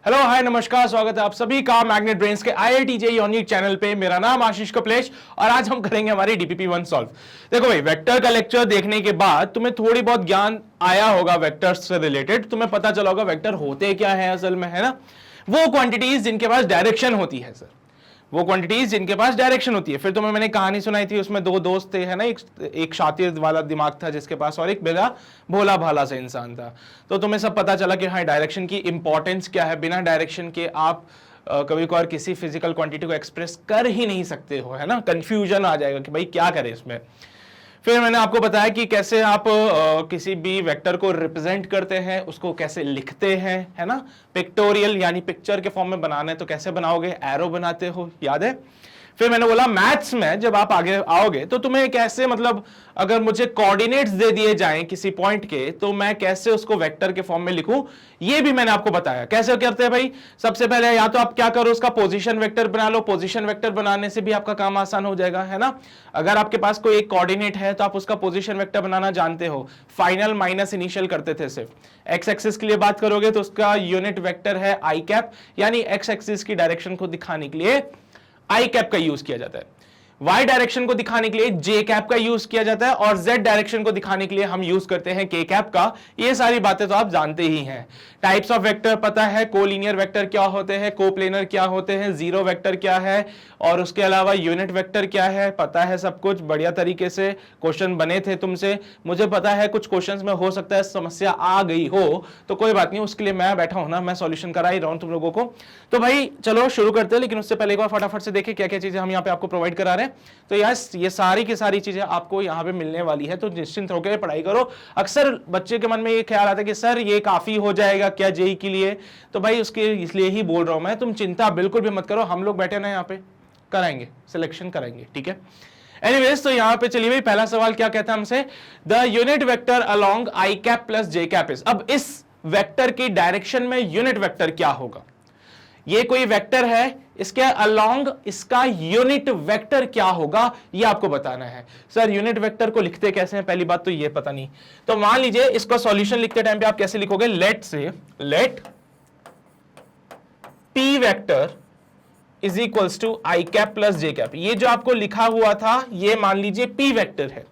Hello hi नमस्कार, स्वागत है आप सभी का मैग्नेट ब्रेन्स के IIT JEE यूनिक चैनल पे। मेरा नाम आशीष कपलेश और आज हम करेंगे हमारी DPP1 सॉल्व। देखो भाई, वेक्टर का लेक्चर देखने के बाद तुम्हें थोड़ी बहुत ज्ञान आया होगा वेक्टर्स से रिलेटेड। तुम्हें पता चला होगा वेक्टर होते क्या है असल में, है ना। वो क्वांटिटीज जिनके पास डायरेक्शन होती है सर, वो क्वांटिटीज जिनके पास डायरेक्शन होती है। फिर तुम्हें मैंने कहानी सुनाई थी, उसमें दो दोस्त थे, है ना। एक शातिर वाला दिमाग था जिसके पास, और एक बिना भोला भाला सा इंसान था। तो तुम्हें सब पता चला कि हाँ, डायरेक्शन की इंपॉर्टेंस क्या है। बिना डायरेक्शन के आप कभी कभार किसी फिजिकल क्वांटिटी को एक्सप्रेस कर ही नहीं सकते हो, है ना। कंफ्यूजन आ जाएगा कि भाई क्या करें इसमें। फिर मैंने आपको बताया कि कैसे आप किसी भी वेक्टर को रिप्रेजेंट करते हैं, उसको कैसे लिखते हैं, है ना। पिक्टोरियल यानी पिक्चर के फॉर्म में बनाना है तो कैसे बनाओगे, एरो बनाते हो, याद है। फिर मैंने बोला मैथ्स में जब आप आगे आओगे तो तुम्हें कैसे, मतलब अगर मुझे कोऑर्डिनेट्स दे दिए जाएं किसी पॉइंट के, तो मैं कैसे उसको वेक्टर के फॉर्म में लिखूं, ये भी मैंने आपको बताया। कैसे करते हैं भाई, सबसे पहले या तो आप क्या करो, उसका पोजीशन वेक्टर बना लो। पोजीशन वेक्टर बनाने से भी आपका काम आसान हो जाएगा, है ना। अगर आपके पास कोई एक कोऑर्डिनेट है तो आप उसका पोजीशन वेक्टर बनाना जानते हो। फाइनल माइनस इनिशियल करते थे सिर्फ। एक्स एक्सिस के लिए बात करोगे तो उसका यूनिट वेक्टर है आई कैप, यानी एक्स एक्सिस की डायरेक्शन को दिखाने के लिए आई कैप का यूज किया जाता है। y डायरेक्शन को दिखाने के लिए j कैप का यूज किया जाता है, और z डायरेक्शन को दिखाने के लिए हम यूज करते हैं k कैप का। ये सारी बातें तो आप जानते ही हैं। टाइप्स ऑफ वेक्टर पता है, कोलिनियर वेक्टर क्या होते हैं, कोप्लेनर क्या होते हैं, जीरो वेक्टर क्या है, और उसके अलावा यूनिट वेक्टर क्या है, पता है सब कुछ। बढ़िया तरीके से क्वेश्चन बने थे तुमसे, मुझे पता है कुछ क्वेश्चंस में हो सकता है समस्या आ गई हो, तो कोई बात नहीं, उसके लिए मैं बैठा हूं ना, मैं सॉल्यूशन करा ही रहा हूं तुम लोगों को। तो भाई चलो शुरू करते हैं, लेकिन उससे पहले एक बार फटाफट से देखें क्या क्या चीजें हम यहाँ पे आपको प्रोवाइड करा रहे हैं। तो यस, ये सारी की सारी चीजें आपको यहाँ पे मिलने वाली है, तो निश्चिंत होकर पढ़ाई करो। अक्सर बच्चे के मन में ये ख्याल आता है कि सर ये काफी हो जाएगा क्या जेई के लिए, तो भाई उसके इसलिए ही बोल रहा हूं मैं, तुम चिंता बिल्कुल भी मत करो, हम लोग बैठे ना यहाँ पे, कराएंगे, सिलेक्शन कराएंगे, ठीक है। एनीवेज, तो यहां पे चलिए भाई, पहला सवाल क्या कहता है हमसे, the unit vector along I cap plus J cap is. अब इस वेक्टर की डायरेक्शन में यूनिट वेक्टर क्या होगा। ये कोई वेक्टर है, इसके अलोंग इसका यूनिट वेक्टर क्या होगा, ये आपको बताना है। सर यूनिट वेक्टर को लिखते कैसे हैं, पहली बात तो ये पता नहीं। तो मान लीजिए इसका सॉल्यूशन लिखते टाइम पे आप कैसे लिखोगे, let p vector is equals to i cap plus J cap. ये जो आपको लिखा हुआ था ये मान लीजिए पी वेक्टर है।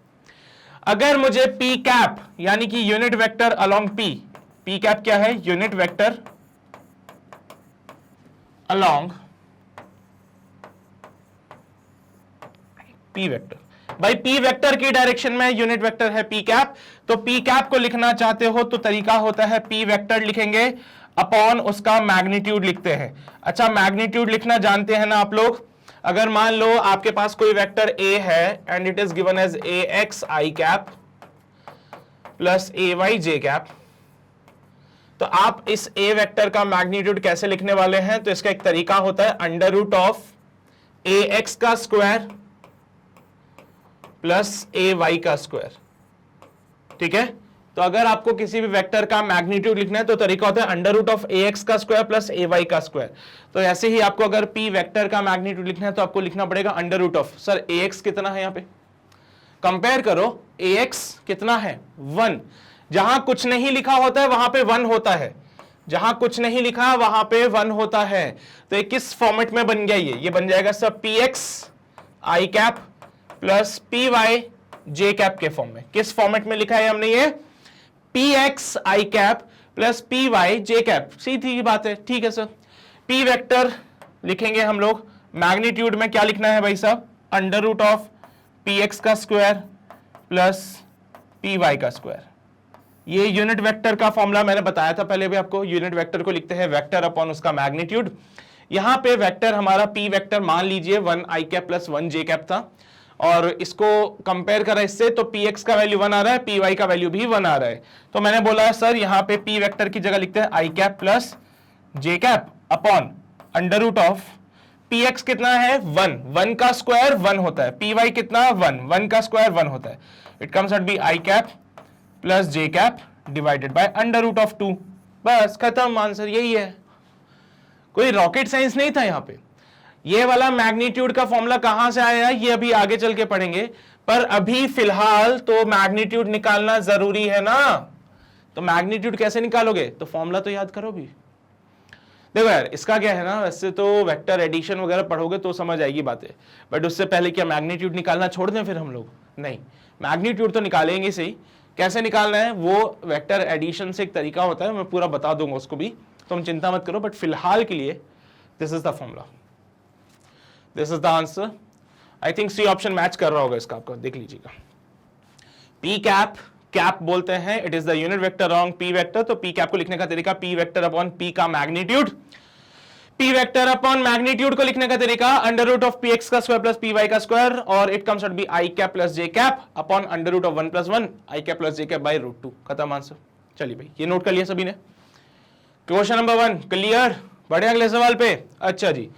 अगर मुझे पी कैप यानी कि unit vector along P cap क्या है, unit vector along P vector. भाई पी वेक्टर की डायरेक्शन में यूनिट वेक्टर है पी कैप, तो पी कैप को लिखना चाहते हो तो तरीका होता है पी वेक्टर लिखेंगे अपॉन उसका मैग्नीट्यूड लिखते हैं। अच्छा, मैग्नीट्यूड लिखना जानते हैं ना आप लोग। अगर मान लो आपके पास कोई वेक्टर a है and it is given as ax i cap plus ay j cap, तो आप इस a वेक्टर का मैग्नीट्यूड कैसे लिखने वाले हैं, तो इसका एक तरीका होता है अंडर रूट ऑफ ax का स्क्वायर प्लस ay का स्क्वायर, ठीक है। तो अगर आपको किसी भी वेक्टर का मैग्नीट्यूड लिखना है तो तरीका होता है अंडर रूट ऑफ ax का स्क्वायर प्लस ay का स्क्वायर। तो ऐसे ही आपको अगर p वेक्टर का मैग्नीट्यूड लिखना है तो आपको लिखना पड़ेगा under root of, sir ax कितना है, यहां पे कंपेयर करो, ax कितना है 1। जहां कुछ नहीं लिखा होता है वहां पे 1 होता है, जहां कुछ नहीं लिखा वहां पे 1 होता है। तो ये किस फॉर्मेट में बन गया, ये बन जाएगा sir px i cap plus py j cap के फॉर्म में। किस फॉर्मेट में लिखा है हमने, ये px i cap plus py j cap, सीधी बात है, ठीक है सर। p वेक्टर लिखेंगे हम लोग, मैग्नीट्यूड में क्या लिखना है भाई साहब, अंडर रूट ऑफ px का स्क्वायर प्लस py का स्क्वायर। ये यूनिट वेक्टर का फॉर्मूला मैंने बताया था पहले भी आपको। यूनिट वेक्टर को लिखते हैं वेक्टर अपॉन उसका मैग्नीट्यूड। यहां पे वेक्टर हमारा p वेक्टर मान लीजिए 1 i cap plus 1 j cap था, और इसको कंपेयर करा इससे तो px का वैल्यू 1 आ रहा है, py का वैल्यू भी 1 आ रहा है। तो मैंने बोला सर यहाँ पे p वेक्टर की जगह लिखते हैं i cap plus j cap upon under root of px कितना है 1 का स्क्वायर 1 होता है, py कितना 1 का स्क्वायर 1 होता है। It comes out be i cap plus j cap divided by under root of 2। बस खत्म, आंसर यही है, कोई रॉकेट साइंस नहीं था यहाँ पे। ये वाला मैग्नीट्यूड का फॉर्मूला कहां से आया ये अभी आगे चल के पढ़ेंगे, पर अभी फिलहाल तो मैग्नीट्यूड निकालना जरूरी है ना। तो मैग्नीट्यूड कैसे निकालोगे, तो फॉर्मूला तो याद करो भी। देखो यार इसका क्या है ना, वैसे तो वेक्टर एडिशन वगैरह पढ़ोगे तो समझ आएगी बातें, बट उससे पहले क्या मैग्नीट्यूड निकालना छोड़ दें फिर हम लोग? नहीं, मैग्नीट्यूड तो निकालेंगे सही। कैसे निकालना है वो वेक्टर एडिशन से एक तरीका होता है, मैं पूरा बता दूंगा उसको भी, तो हम चिंता मत करो। बट फिलहाल के लिए this is the formula, this is the answer. I think C option match कर रहा होगा इसका, आपका देख लीजिएगा। पी कैप, कैप बोलते हैं, it is the unit vector on p vector. तो पी कैप को लिखने का तरीका पी वेक्टर अपॉन पी का magnitude, p vector upon magnitude को लिखने का तरीका under root of p x का स्क्वायर प्लस पी वाई का स्क्वायर, और it comes out be i cap plus J cap upon under root of 1 + 1 I cap plus J cap by √2। खत्म answer. चलिए भाई ये नोट कर लिया सभी ने। Question number 1 clear. बढ़े अगले सवाल पे। अच्छा जी,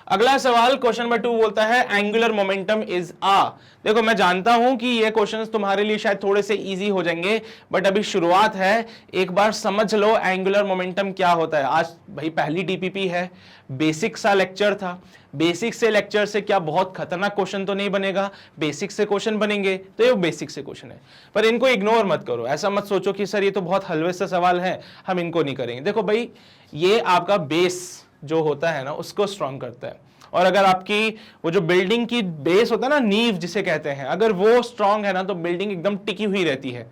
अगला सवाल क्वेश्चन नंबर 2 बोलता है एंगुलर मोमेंटम इज आ। देखो मैं जानता हूं कि ये क्वेश्चंस तुम्हारे लिए शायद थोड़े से इजी हो जाएंगे, बट अभी शुरुआत है, एक बार समझ लो एंगुलर मोमेंटम क्या होता है। आज भाई पहली डीपीपी है, बेसिक सा लेक्चर था, बेसिक से लेक्चर से क्या बहुत खतरनाक क्वेश्चन तो नहीं बनेगा, बेसिक से क्वेश्चन बनेंगे, तो ये बेसिक से क्वेश्चन है, पर इनको इग्नोर मत करो। ऐसा मत सोचो कि सर ये तो बहुत हलवे से सवाल है, हम इनको नहीं करेंगे। देखो भाई ये आपका बेस जो होता है ना उसको स्ट्रॉन्ग करता है, और अगर आपकी वो जो बिल्डिंग की बेस होता है ना, नींव जिसे कहते हैं, अगर वो स्ट्रॉन्ग है ना तो बिल्डिंग एकदम टिकी हुई रहती है।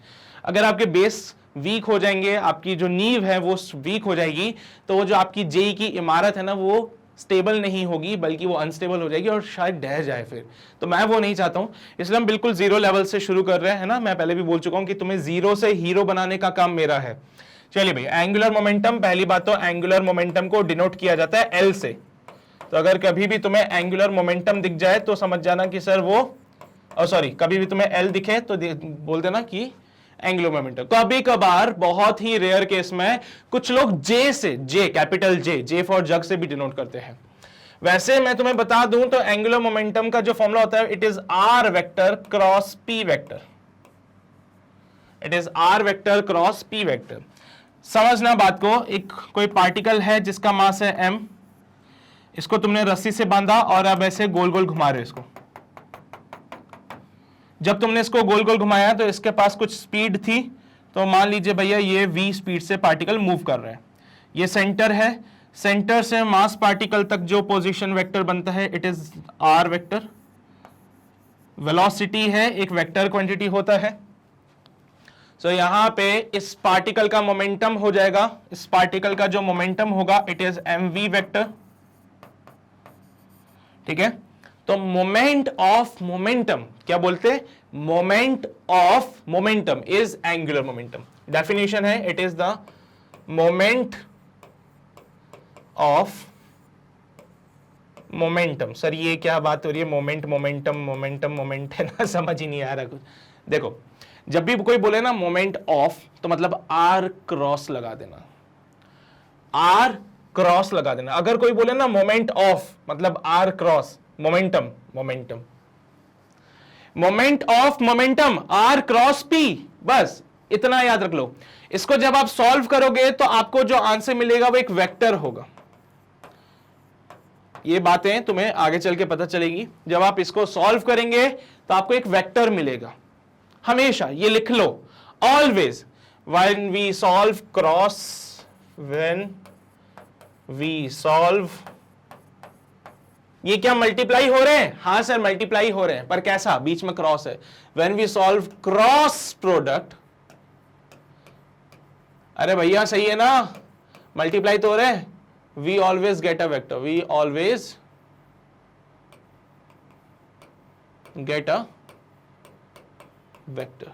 अगर आपके बेस वीक हो जाएंगे, आपकी जो नींव है वो वीक हो जाएगी, तो वो जो आपकी जेई की इमारत है ना वो स्टेबल नहीं होगी, बल्कि वो अनस्टेबल हो जाएगी और शायद ढह जाए फिर। तो मैं वो नहीं चाहता हूं, इसलिए हम बिल्कुल जीरो लेवल से शुरू कर रहे हैं ना। मैं पहले भी बोल चुका हूं कि तुम्हें जीरो से हीरो बनाने का काम मेरा है। चलिए भाई, एंगुलर मोमेंटम, पहली बात तो एंगुलर मोमेंटम को डिनोट किया जाता है एल से। तो अगर कभी भी तुम्हें एंगुलर मोमेंटम दिख जाए तो समझ जाना कि सर वो, सॉरी, कभी भी तुम्हें एल दिखे तो बोल देना कि एंगुलर मोमेंटम। कभी कभार बहुत ही रेयर केस में कुछ लोग जे से, J capital J for jug से भी डिनोट करते हैं। वैसे मैं तुम्हें बता दूं तो एंगुलर मोमेंटम का जो फॉर्मूला होता है, it is r vector cross p vector, it is r vector cross p vector. समझना बात को, एक कोई पार्टिकल है जिसका मास है m, इसको तुमने रस्सी से बांधा और अब ऐसे गोल गोल घुमा रहे हो इसको। जब तुमने इसको गोल गोल घुमाया तो इसके पास कुछ स्पीड थी, तो मान लीजिए भैया ये v स्पीड से पार्टिकल मूव कर रहा है। ये सेंटर है, सेंटर से मास पार्टिकल तक जो पोजीशन वेक्टर बनता है, it is r vector. Velocity है, एक वेक्टर क्वांटिटी होता है। सो यहां पे इस पार्टिकल का मोमेंटम हो जाएगा, इस पार्टिकल का जो मोमेंटम होगा इट इज mv वेक्टर। ठीक है, तो मोमेंट ऑफ मोमेंटम क्या बोलते हैं? Moment of momentum is angular momentum. Definition है, it is the moment of momentum. Sir ये क्या बात हो रही है, मोमेंट मोमेंटम मोमेंटम मोमेंट है ना, समझ ही नहीं आ रहा कुछ। देखो जब भी कोई बोले ना मोमेंट ऑफ, तो मतलब आर क्रॉस लगा देना, आर क्रॉस लगा देना। अगर कोई बोले ना मोमेंट ऑफ मतलब r cross momentum, momentum, moment of momentum r cross p, बस इतना याद रख लो। इसको जब आप सॉल्व करोगे तो आपको जो आंसर मिलेगा वो एक वेक्टर होगा। ये बातें तुम्हें आगे चल के पता चलेगी। जब आप इसको सॉल्व करेंगे तो आपको एक वेक्टर मिलेगा। हमेशा ये लिख लो, always when we solve cross, when we solve, ये क्या मल्टीप्लाई हो रहे हैं? हाँ सर मल्टीप्लाई हो रहे हैं, पर कैसा? बीच में क्रॉस है। When we solve cross product, अरे भैया सही है ना, मल्टीप्लाई तो हो रहे हैं। We always get a vector, we always get a vector.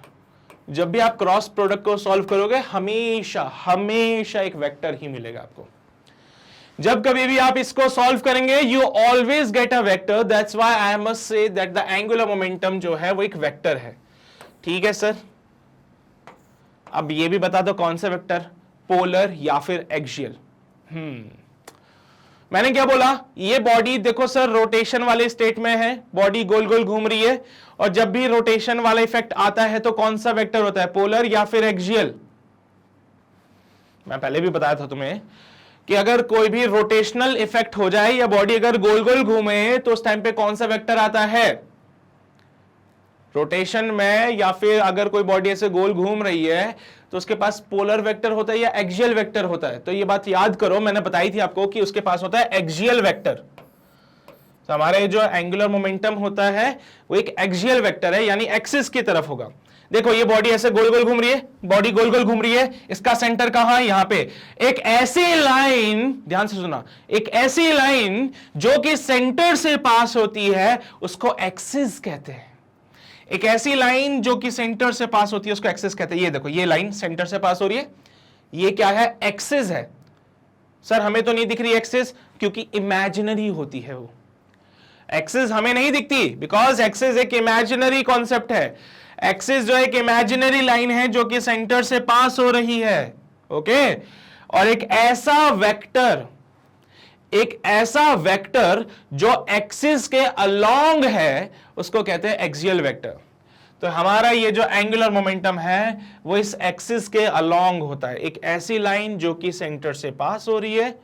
जब भी आप क्रॉस प्रोडक्ट को सॉल्व करोगे हमेशा हमेशा एक वेक्टर ही मिलेगा आपको। जब कभी भी आप इसको सॉल्व करेंगे you always get a vector. That's why I must say that the angular momentum जो है वो एक वेक्टर है। ठीक है सर, अब ये भी बता दो कौन सा वेक्टर, पोलर या फिर एक्सियल। मैंने क्या बोला, ये बॉडी देखो सर रोटेशन वाले स्टेट में है, बॉडी गोल गोल घूम रही है, और जब भी रोटेशन वाला इफेक्ट आता है तो कौन सा वेक्टर होता है, पोलर या फिर एक्सियल। मैं पहले भी बताया था तुम्हें कि अगर कोई भी रोटेशनल इफेक्ट हो जाए या बॉडी अगर गोल गोल घूमे तो उस टाइम पे कौन सा वेक्टर आता है, रोटेशन में, या फिर अगर कोई बॉडी ऐसे गोल घूम रही है तो उसके पास पोलर वेक्टर होता है या एक्सियल वेक्टर होता है। तो ये बात याद करो, मैंने बताई थी आपको कि उसके पास होता है एक्सियल वेक्टर। तो हमारे जो एंगुलर मोमेंटम होता है वो एक एक्सियल वेक्टर है, यानी एक्सिस की तरफ होगा। देखो ये बॉडी ऐसे गोल गोल घूम रही है, बॉडी गोल गोल घूम रही है, इसका सेंटर कहां है? यहां पे। एक ऐसी लाइन, ध्यान से सुना, एक ऐसी लाइन जो कि सेंटर से पास होती है उसको एक्सिस कहते हैं। एक ऐसी लाइन जो कि सेंटर से पास होती है उसको एक्सिस कहते हैं। ये देखो, ये लाइन सेंटर से पास हो रही है, ये क्या है? एक्सिस है। सर हमें तो नहीं दिख रही एक्सिस, क्योंकि इमेजिनरी होती है वो। एक्सिस हमें नहीं दिखती बिकॉज एक्सिस एक इमेजिनरी कॉन्सेप्ट है। एक्सिस जो एक इमेजिनरी लाइन है जो कि सेंटर से पास हो रही है, ओके। और एक ऐसा वेक्टर जो एक्सिस के अलोंग है उसको कहते हैं एक्सियल वेक्टर। तो हमारा ये जो एंगुलर मोमेंटम है वो इस एक्सिस के अलोंग होता है। एक ऐसी लाइन जो कि सेंटर से पास हो रही है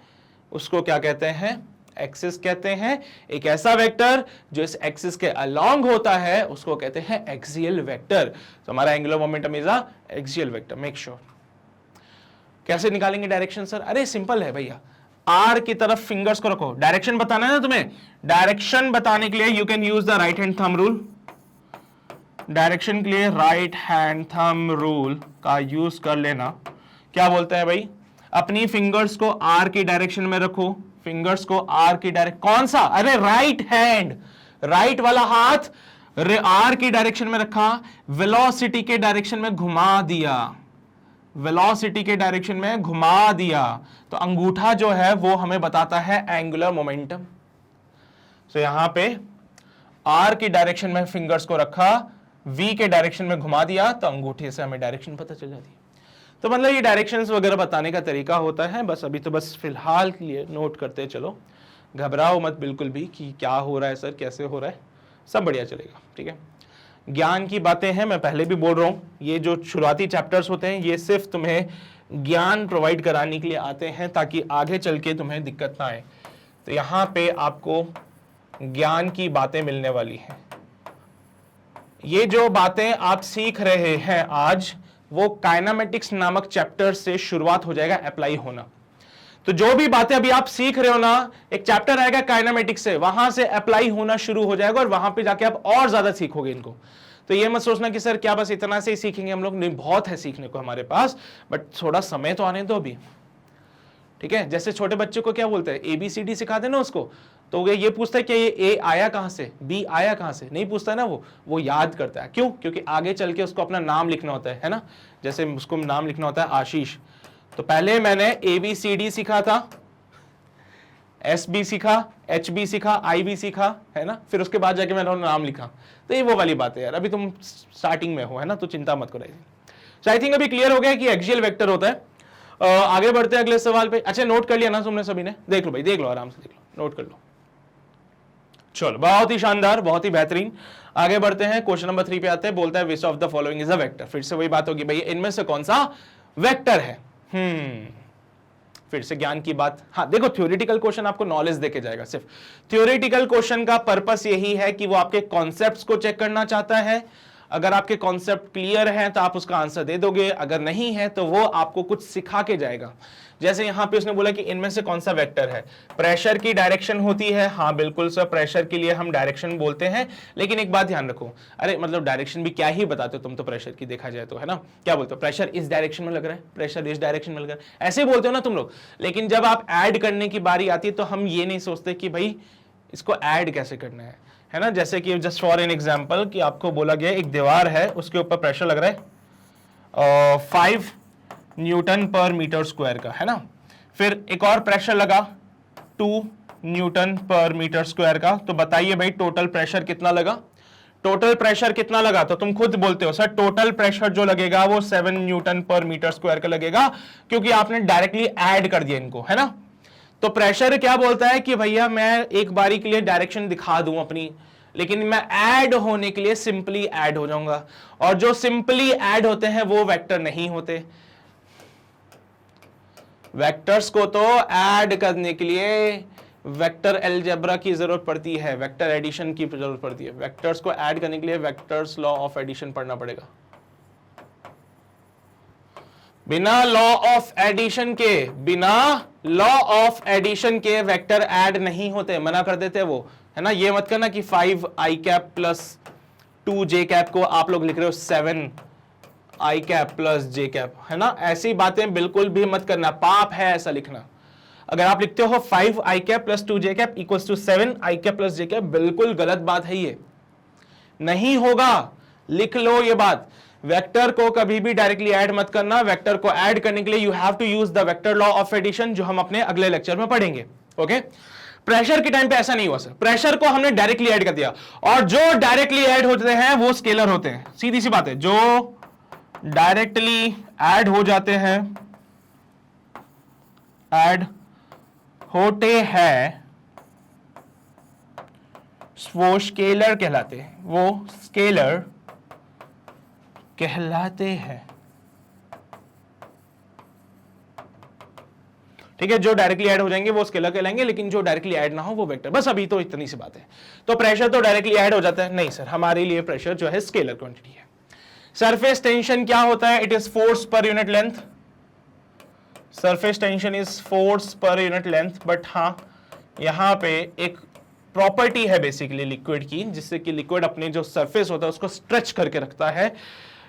उसको क्या कहते हैं? एक्सिस कहते हैं। एक ऐसा वेक्टर जो इस एक्सिस के अलोंग होता है उसको कहते हैं एक्सियल वेक्टर। तो हमारा angular momentum is a axial vector. Make sure. कैसे निकालेंगे डायरेक्शन सर? अरे सिंपल है भैया, आर की तरफ फिंगर्स को रखो। डायरेक्शन बताना है ना तुम्हें, डायरेक्शन बताने के लिए you can use the right hand thumb rule. Direction के लिए राइट हैंड थंब रूल का यूज कर लेना। क्या बोलते हैं भाई? अपनी फिंगर्स को आर की डायरेक्शन में रखो, फिंगर्स को आर की डायरेक्शन। कौन सा? अरे राइट हैंड, राइट वाला हाथ आर की डायरेक्शन में रखा, वेलोसिटी के डायरेक्शन में घुमा दिया, वेलोसिटी के डायरेक्शन में घुमा दिया। तो अंगूठा जो है वो हमें बताता है एंगुलर मोमेंटम। सो यहां पे आर की डायरेक्शन में फिंगर्स को रखा, वी के डायरेक्शन में घुमा दिया, तो अंगूठे से हमें डायरेक्शन पता चल जाती है। तो मतलब ये डायरेक्शंस वगैरह बताने का तरीका होता है। बस अभी तो बस फिलहाल के लिए नोट करते चलो, घबराओ मत बिल्कुल भी कि क्या हो रहा है सर, कैसे हो रहा है, सब बढ़िया चलेगा, ठीक है। ज्ञान की बातें हैं, मैं पहले भी बोल रहा हूं, ये जो शुरुआती चैप्टर्स होते हैं ये सिर्फ तुम्हें ज्ञान प्रोवाइड कराने के लिए आते हैं ताकि आगे चल के तुम्हें दिक्कत ना आए। तो यहां पे आपको ज्ञान की बातें मिलने वाली हैं। ये जो बातें आप सीख रहे हैं आज, वो काइनेमेटिक्स नामक चैप्टर से शुरुआत हो जाएगा अप्लाई होना। तो जो भी बातें अभी आप सीख रहे हो ना, एक चैप्टर आएगा काइनेमेटिक्स से, वहां से अप्लाई होना शुरू हो जाएगा और वहां पे जाके आप और ज्यादा सीखोगे इनको। तो ये मत सोचना कि सर क्या बस इतना से ही सीखेंगे हम लोग, नहीं, बहुत है सीखने को हमारे पास, बट थोड़ा समय तो आने दो अभी, ठीक है। जैसे छोटे बच्चे को क्या बोलते हैं, ABCD सिखा देना उसको, तो वो ये पूछता है कि ये ए आया कहां से, बी आया कहां से, नहीं पूछता ना, वो याद करता है। क्यों? क्योंकि आगे चल के उसको अपना नाम लिखना होता है ना। जैसे उसको नाम लिखना होता है आशीष, तो पहले मैंने ABCD सीखा था, SB सीखा, HB सीखा, IB सीखा, है ना, फिर उसके बाद जाके मैंने नाम लिखा। तो ये वो वाली बात है यार, अभी तुम स्टार्टिंग में हो, है ना, तो चिंता मत करो। सो आई थिंक अभी क्लियर हो गया कि एक्सियल वेक्टर होता है। आगे बढ़ते हैं अगले सवाल पे। अच्छा नोट कर लिया ना तुमने सभी ने? देख लो भाई, देख लो, आराम से देख लो, नोट कर लो। चलो बहुत ही शानदार, बहुत ही बेहतरीन। आगे बढ़ते हैं, क्वेश्चन नंबर 3 पे आते हैं। बोलता है which of the following is a vector. फिर से वही बात होगी भाई, इनमें से कौन सा वेक्टर है? फिर से ज्ञान की बात। हाँ देखो, थ्योरेटिकल क्वेश्चन आपको नॉलेज देके जाएगा। सिर्फ थ्योरेटिकल क्वेश्चन का पर्पस यही है कि वो आपके कॉन्सेप्ट्स को चेक करना चाहता है। अगर आपके कॉन्सेप्ट क्लियर हैं तो आप उसका आंसर दे दोगे, अगर नहीं है तो वो आपको कुछ सिखा के जाएगा। जैसे यहां पे उसने बोला कि इनमें से कौन सा वेक्टर है, प्रेशर की डायरेक्शन होती है। हाँ बिल्कुल सर, प्रेशर के लिए हम डायरेक्शन बोलते हैं, लेकिन एक बात ध्यान रखो, अरे मतलब डायरेक्शन भी क्या ही बताते हो तुम तो प्रेशर की, देखा जाए तो, है ना। क्या बोलते हो? प्रेशर इस डायरेक्शन में लग रहा है, प्रेशर इस डायरेक्शन में लग रहा है, ऐसे बोलते हो ना तुम लोग। लेकिन जब आप ऐड करने की बारी आती है तो हम ये नहीं सोचते कि भाई इसको ऐड कैसे करना है ना। जैसे कि जस्ट फॉर एन एग्जांपल कि आपको बोला गया एक दीवार है, उसके ऊपर प्रेशर लग रहा है 5 न्यूटन पर मीटर स्क्वायर का, है ना। फिर एक और प्रेशर लगा 2 न्यूटन पर मीटर स्क्वायर का। तो बताइए भाई टोटल प्रेशर कितना लगा? टोटल प्रेशर कितना लगा? तो तुम खुद बोलते हो सर टोटल प्रेशर जो लगेगा वो 7 न्यूटन पर मीटर स्क्वायर का लगेगा, क्योंकि आपने डायरेक्टली ऐड कर दिया इनको, है ना। तो प्रेशर क्या बोलता है कि भैया मैं एक बारी के लिए डायरेक्शन दिखा दूं अपनी, लेकिन मैं ऐड होने के लिए सिंपली ऐड हो जाऊंगा, और जो सिंपली ऐड होते हैं वो वेक्टर नहीं होते। वेक्टर्स को तो ऐड करने के लिए वेक्टर अलजेब्रा की जरूरत पड़ती है, वेक्टर एडिशन की जरूरत पड़ती है। वेक्टर्स को ऐड करने के लिए वेक्टर्स लॉ ऑफ एडिशन पढ़ना पड़ेगा। बिना लॉ ऑफ एडिशन के वेक्टर ऐड नहीं होते, मना कर देते वो, है ना। ये मत करना कि 5 i cap plus 2 j cap को आप लोग लिख रहे हो 7 i cap plus j cap, है ना। ऐसी बातें बिल्कुल भी मत करना, पाप है ऐसा लिखना। अगर आप लिखते हो 5 i cap plus 2 j cap equals to 7 i cap plus j cap, बिल्कुल गलत बात है, ये नहीं होगा, लिख लो ये बात। वेक्टर को कभी भी डायरेक्टली ऐड मत करना। वेक्टर को ऐड करने के लिए you have to use the vector law of addition, जो हम अपने अगले लेक्चर में पढ़ेंगे। ओके, प्रेशर के टाइम पे ऐसा नहीं हुआ सर, प्रेशर को हमने डायरेक्टली ऐड कर दिया, और जो डायरेक्टली ऐड होते हैं वो स्केलर होते हैं, सीधी सी बात है। जो डायरेक्टली ऐड हो जाते हैं, ऐड होते हैं, वो स्केलर कहलाते हैं, वो स्केलर कहलाते हैं। ठीक है, जो डायरेक्टली ऐड हो जाएंगे वो स्केलर कहलाएंगे, लेकिन जो डायरेक्टली ऐड ना हो वो वेक्टर। बस अभी तो इतनी सी बात है। तो प्रेशर तो डायरेक्टली ऐड हो जाता है, नहीं सर, हमारे लिए प्रेशर जो है स्केलर क्वांटिटी है। सरफेस टेंशन क्या होता है? It is force per unit length. Surface tension is force per unit length, but हाँ यहां पे एक प्रॉपर्टी है बेसिकली लिक्विड की, जिससे कि लिक्विड अपने जो सरफेस होता है उसको स्ट्रेच करके रखता है।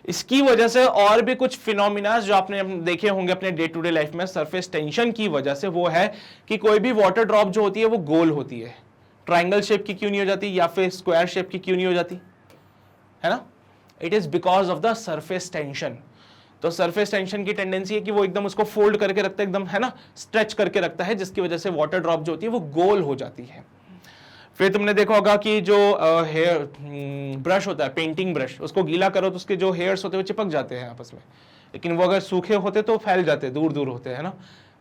इसकी वजह से और भी कुछ फिनोमिना जो आपने देखे होंगे अपने डे टू डे लाइफ में सरफेस टेंशन की वजह से, वो है कि कोई भी वाटर ड्रॉप जो होती है वो गोल होती है। ट्राइंगल शेप की क्यों नहीं हो जाती, या फिर स्क्वायर शेप की क्यों नहीं हो जाती, है ना। It is because of the surface tension. तो सरफेस टेंशन की टेंडेंसी है कि वो एकदम उसको फोल्ड करके रखता है, एकदम, है ना, स्ट्रेच करके रखता है, जिसकी वजह से वाटर ड्रॉप जो होती है वो गोल हो जाती है। फिर तुमने देखा होगा कि जो हेयर ब्रश होता है, पेंटिंग ब्रश, उसको गीला करो तो उसके जो हेयर्स होते हैं वो चिपक जाते हैं आपस में, लेकिन वो अगर सूखे होते तो फैल जाते, दूर दूर होते हैं, है ना।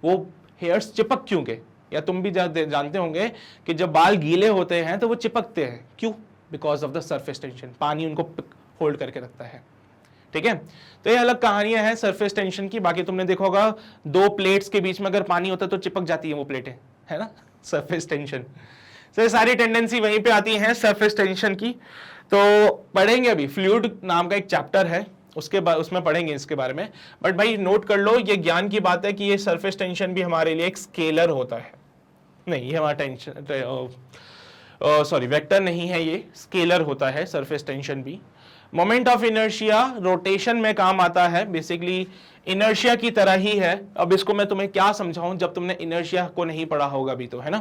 वो हेयर्स चिपक क्यों गए? या तुम भी जानते होंगे कि जब बाल गीले होते हैं तो वो चिपकते हैं, क्यों? Because of the surface tension, पानी उनको होल्ड करके रखता है। ठीक है, तो ये अलग कहानियां हैं सरफेस टेंशन की। बाकी तुमने देखा होगा दो प्लेट्स के बीच में अगर पानी होता है तो चिपक जाती है वो प्लेटें, है ना, सरफेस टेंशन। तो ये सारी टेंडेंसी वहीं पे आती है सरफेस टेंशन की। तो पढ़ेंगे अभी, फ्लूइड नाम का एक चैप्टर है, उसके बाद उसमें पढ़ेंगे इसके बारे में। बट भाई नोट कर लो, ये ज्ञान की बात है कि ये सरफेस टेंशन भी हमारे लिए एक स्केलर होता है। नहीं, ये हमारा टेंशन सॉरी वेक्टर नहीं है, ये स्केलर होता है सरफेस टेंशन भी। मोमेंट ऑफ इनर्शिया रोटेशन में काम आता है, बेसिकली इनर्शिया की तरह ही है। अब इसको मैं तुम्हें क्या समझाऊं जब तुमने इनर्शिया को नहीं पढ़ा होगा अभी, तो है ना।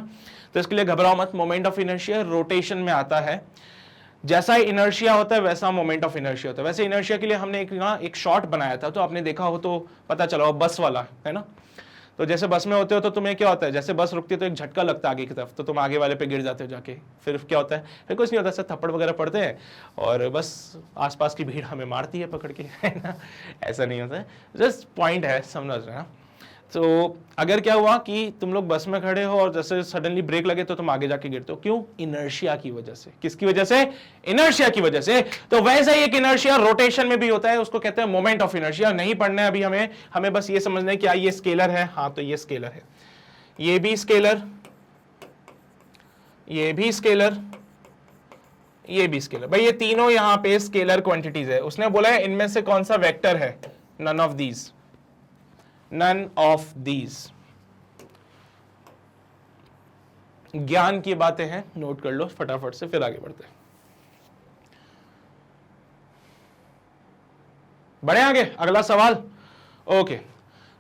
तो इसके लिए घबराओ मत, मोमेंट ऑफ इनर्शिया रोटेशन में आता है। जैसा इनर्शिया होता है वैसा मोमेंट ऑफ इनर्शिया होता है। वैसे इनर्शिया के लिए हमने एक शॉट बनाया था, तो आपने देखा हो तो पता चला हो, बस वाला, है ना। तो जैसे बस में होते हो तो तुम्हें क्या होता है, जैसे बस रुकती है तो एक झटका लगता है आगे की तरफ, तो तुम आगे वाले पे गिर जाते हो जाके। फिर क्या होता है, फिर कुछ नहीं होता, सब थप्पड़ वगैरह पड़ते हैं और बस आसपास की भीड़ हमें मारती है पकड़ के, है ना। ऐसा नहीं होता है, जस्ट पॉइंट है, समझ रहे हैं। तो अगर क्या हुआ कि तुम लोग बस में खड़े हो और जैसे सडनली ब्रेक लगे तो तुम आगे जाके गिरते हो, क्यों? इनर्शिया की वजह से। किसकी वजह से? इनर्शिया की वजह से। तो वैसा ही एक इनर्शिया रोटेशन में भी होता है, उसको कहते हैं मोमेंट ऑफ इनर्शिया। नहीं पढ़ना है अभी हमें बस ये समझना है कि ये स्केलर है, हाँ तो ये स्केलर है, ये भी स्केलर, ये भी स्केलर, ये भी स्केलर। भाई ये तीनों यहां पे स्केलर क्वांटिटीज है। उसने बोला है इनमें से कौन सा वेक्टर है? None of these, none of these. ज्ञान की बातें हैं, नोट कर लो फटाफट से, फिर आगे बढ़ते हैं। बढ़े आगे, अगला सवाल। ओके,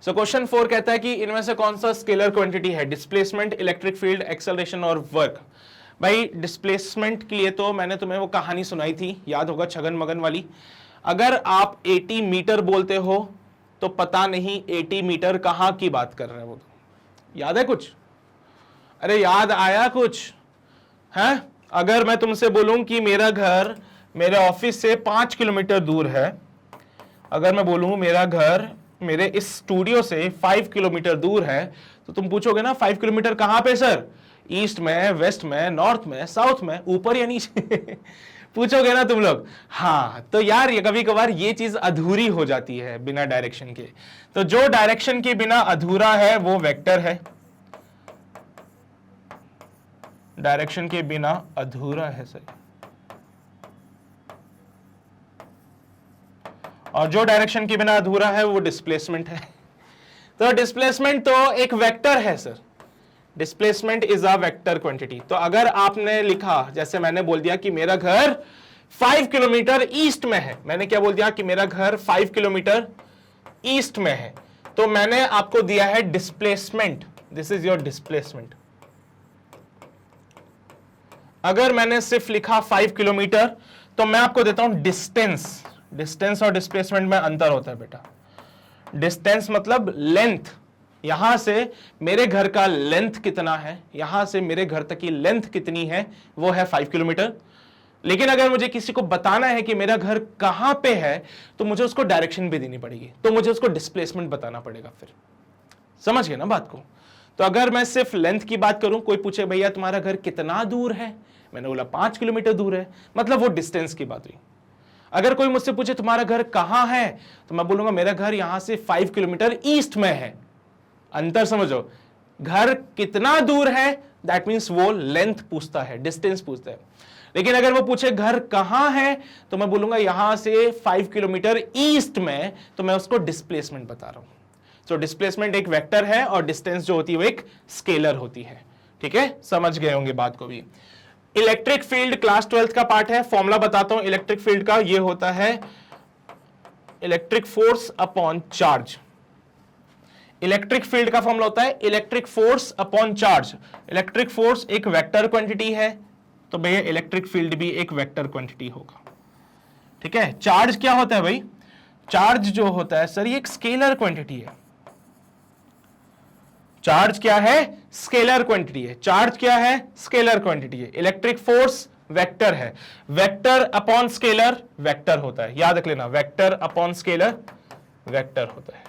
सो क्वेश्चन 4 कहता है कि इनमें से कौन सा स्केलर क्वांटिटी है? डिस्प्लेसमेंट, इलेक्ट्रिक फील्ड, एक्सेलरेशन और वर्क। भाई डिस्प्लेसमेंट के लिए तो मैंने तुम्हें वो कहानी सुनाई थी, याद होगा, छगन मगन वाली। अगर आप 80 मीटर बोलते हो तो पता नहीं 80 मीटर कहां की बात कर रहे हैं, वो तो याद है कुछ? अरे याद आया कुछ है? अगर मैं तुमसे बोलूं कि मेरा घर मेरे ऑफिस से 5 किलोमीटर दूर है, अगर मैं बोलूं मेरा घर मेरे इस स्टूडियो से 5 किलोमीटर दूर है, तो तुम पूछोगे ना 5 किलोमीटर कहां पे सर? ईस्ट में, वेस्ट में, नॉर्थ में, साउथ में, ऊपर या नीचे? पूछोगे ना तुम लोग। हाँ, तो यार ये कभी कभार ये चीज अधूरी हो जाती है बिना डायरेक्शन के। तो जो डायरेक्शन के बिना अधूरा है वो वेक्टर है, डायरेक्शन के बिना अधूरा है सर, और जो डायरेक्शन के बिना अधूरा है वो डिस्प्लेसमेंट है। तो डिस्प्लेसमेंट तो एक वेक्टर है sir, displacement is a vector quantity. तो अगर आपने लिखा, जैसे मैंने बोल दिया कि मेरा घर 5 किलोमीटर ईस्ट में है, मैंने क्या बोल दिया कि मेरा घर 5 किलोमीटर ईस्ट में है, तो मैंने आपको दिया है displacement, this is your displacement. अगर मैंने सिर्फ लिखा 5 किलोमीटर तो मैं आपको देता हूं डिस्टेंस। डिस्टेंस और डिस्प्लेसमेंट में अंतर होता है बेटा। डिस्टेंस मतलब लेंथ, यहां से मेरे घर का लेंथ कितना है, यहां से मेरे घर तक की लेंथ कितनी है, वो है 5 किलोमीटर। लेकिन अगर मुझे किसी को बताना है कि मेरा घर कहां पे है, तो मुझे उसको डायरेक्शन भी देनी पड़ेगी, तो मुझे उसको डिस्प्लेसमेंट बताना पड़ेगा। फिर समझ गए ना बात को। तो अगर मैं सिर्फ लेंथ की बात करूं, कोई पूछे भैया तुम्हारा घर कितना दूर है, मैंने बोला 5 किलोमीटर दूर है, मतलब वो डिस्टेंस की बात हुई। अगर कोई मुझसे पूछे तुम्हारा घर कहां है, तो मैं बोलूंगा मेरा घर यहां से 5 किलोमीटर ईस्ट में है। अंतर समझो, घर कितना दूर है दैट मींस वो लेंथ पूछता है, डिस्टेंस पूछता है। लेकिन अगर वो पूछे घर कहां है, तो मैं बोलूंगा यहां से 5 किलोमीटर ईस्ट में, तो मैं उसको डिस्प्लेसमेंट बता रहा हूं। तो डिस्प्लेसमेंट एक वेक्टर है और डिस्टेंस जो होती है वो एक स्केलर होती है। ठीक है, समझ गए होंगे बात को भी। इलेक्ट्रिक फील्ड क्लास 12th का पार्ट है, फॉर्मूला बताता हूं इलेक्ट्रिक फील्ड का। ये होता है electric force upon charge. Electric field का फॉर्मूला होता है electric force upon charge. Electric force एक वेक्टर क्वांटिटी है, तो भैया इलेक्ट्रिक फील्ड भी एक वेक्टर क्वांटिटी होगा। ठीक है, चार्ज क्या होता है भाई? चार्ज जो होता है सर ये एक स्केलर क्वांटिटी है। चार्ज क्या है? स्केलर क्वांटिटी है। चार्ज क्या है? स्केलर क्वांटिटी है। इलेक्ट्रिक फोर्स वेक्टर है, वेक्टर अपॉन स्केलर वेक्टर होता है, याद रख लेना, वेक्टर अपॉन स्केलर वेक्टर होता है।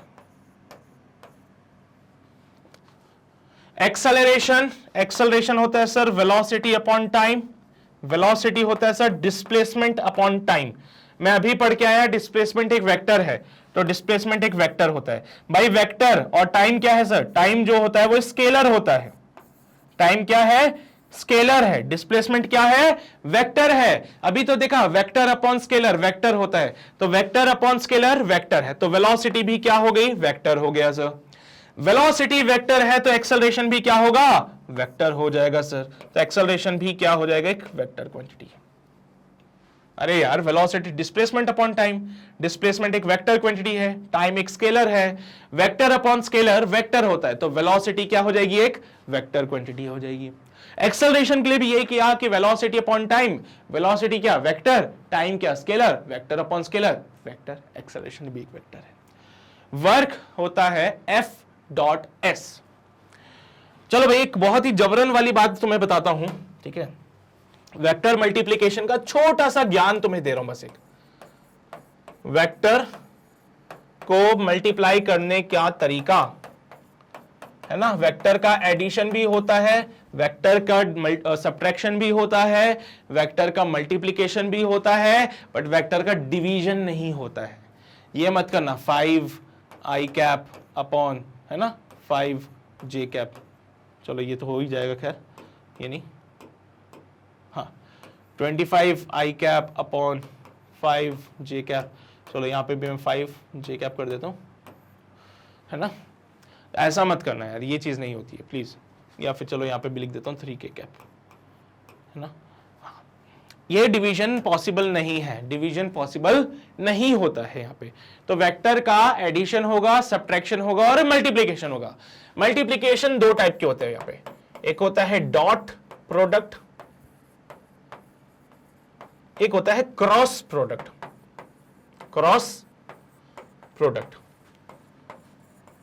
एक्सेलरेशन, एक्सेलरेशन होता है sir velocity upon time. Velocity होता है सर डिस्प्लेसमेंट अपॉन टाइम। मैं अभी पढ़ के आया डिस्प्लेसमेंट एक वेक्टर है, तो डिस्प्लेसमेंट एक वेक्टर होता है भाई। वेक्टर और टाइम क्या है सर? टाइम जो होता है वो स्केलर होता है। टाइम क्या है? स्केलर है। डिस्प्लेसमेंट क्या है? वेक्टर है। अभी तो देखा वेक्टर अपॉन स्केलर वेक्टर होता है, तो वेक्टर अपॉन स्केलर वेक्टर है, तो वेलोसिटी भी क्या हो गई? वेक्टर हो गया सर। वेलोसिटी वेक्टर है तो एक्सेलरेशन भी क्या होगा? वेक्टर हो जाएगा सर। तो एक्सेलरेशन भी क्या हो जाएगा? एक वेक्टर क्वांटिटी। अरे यार, velocity displacement upon time, displacement एक वेक्टर क्वांटिटी है, टाइम एक स्केलर है, वेक्टर अपॉन स्केलर वेक्टर होता है, तो वेलोसिटी क्या हो जाएगी? एक वेक्टर क्वांटिटी हो जाएगी। एक्सेलरेशन के लिए भी यही किया कि वेलोसिटी अपॉन टाइम, वेलोसिटी क्या? वेक्टर, टाइम क्या? Scalar, vector upon scalar vector, acceleration भी एक वेक्टर है। वर्क होता है F डॉट एस। चलो भाई, एक बहुत ही जबरन वाली बात तुम्हें बताता हूं, ठीक है? वेक्टर मल्टीप्लिकेशन का छोटा सा ज्ञान तुम्हें दे रहा हूं बस। एक वेक्टर को मल्टीप्लाई करने का तरीका है ना, वेक्टर का एडिशन भी होता है, वेक्टर का सब्ट्रैक्शन भी होता है, वेक्टर का मल्टीप्लिकेशन भी होता है, बट वेक्टर का डिवीजन नहीं होता है। ये मत करना 5i कैप अपॉन, है ना, 5j कैप। चलो ये तो हो ही जाएगा, खैर ये नहीं, हाँ 25i cap upon 5j cap. चलो यहाँ पे भी मैं 5j कैप कर देता हूँ, है ना। ऐसा मत करना यार, ये चीज़ नहीं होती है प्लीज़। या फिर चलो यहाँ पे भी लिख देता हूँ 3k कैप, है ना। ये डिवीजन पॉसिबल नहीं है, डिवीजन पॉसिबल नहीं होता है यहाँ पे। तो वेक्टर का एडिशन होगा, सब्ट्रैक्शन होगा और मल्टीप्लिकेशन होगा। मल्टीप्लिकेशन दो टाइप के होते हैं यहाँ पे, एक होता है डॉट प्रोडक्ट, एक होता है cross product. Cross product,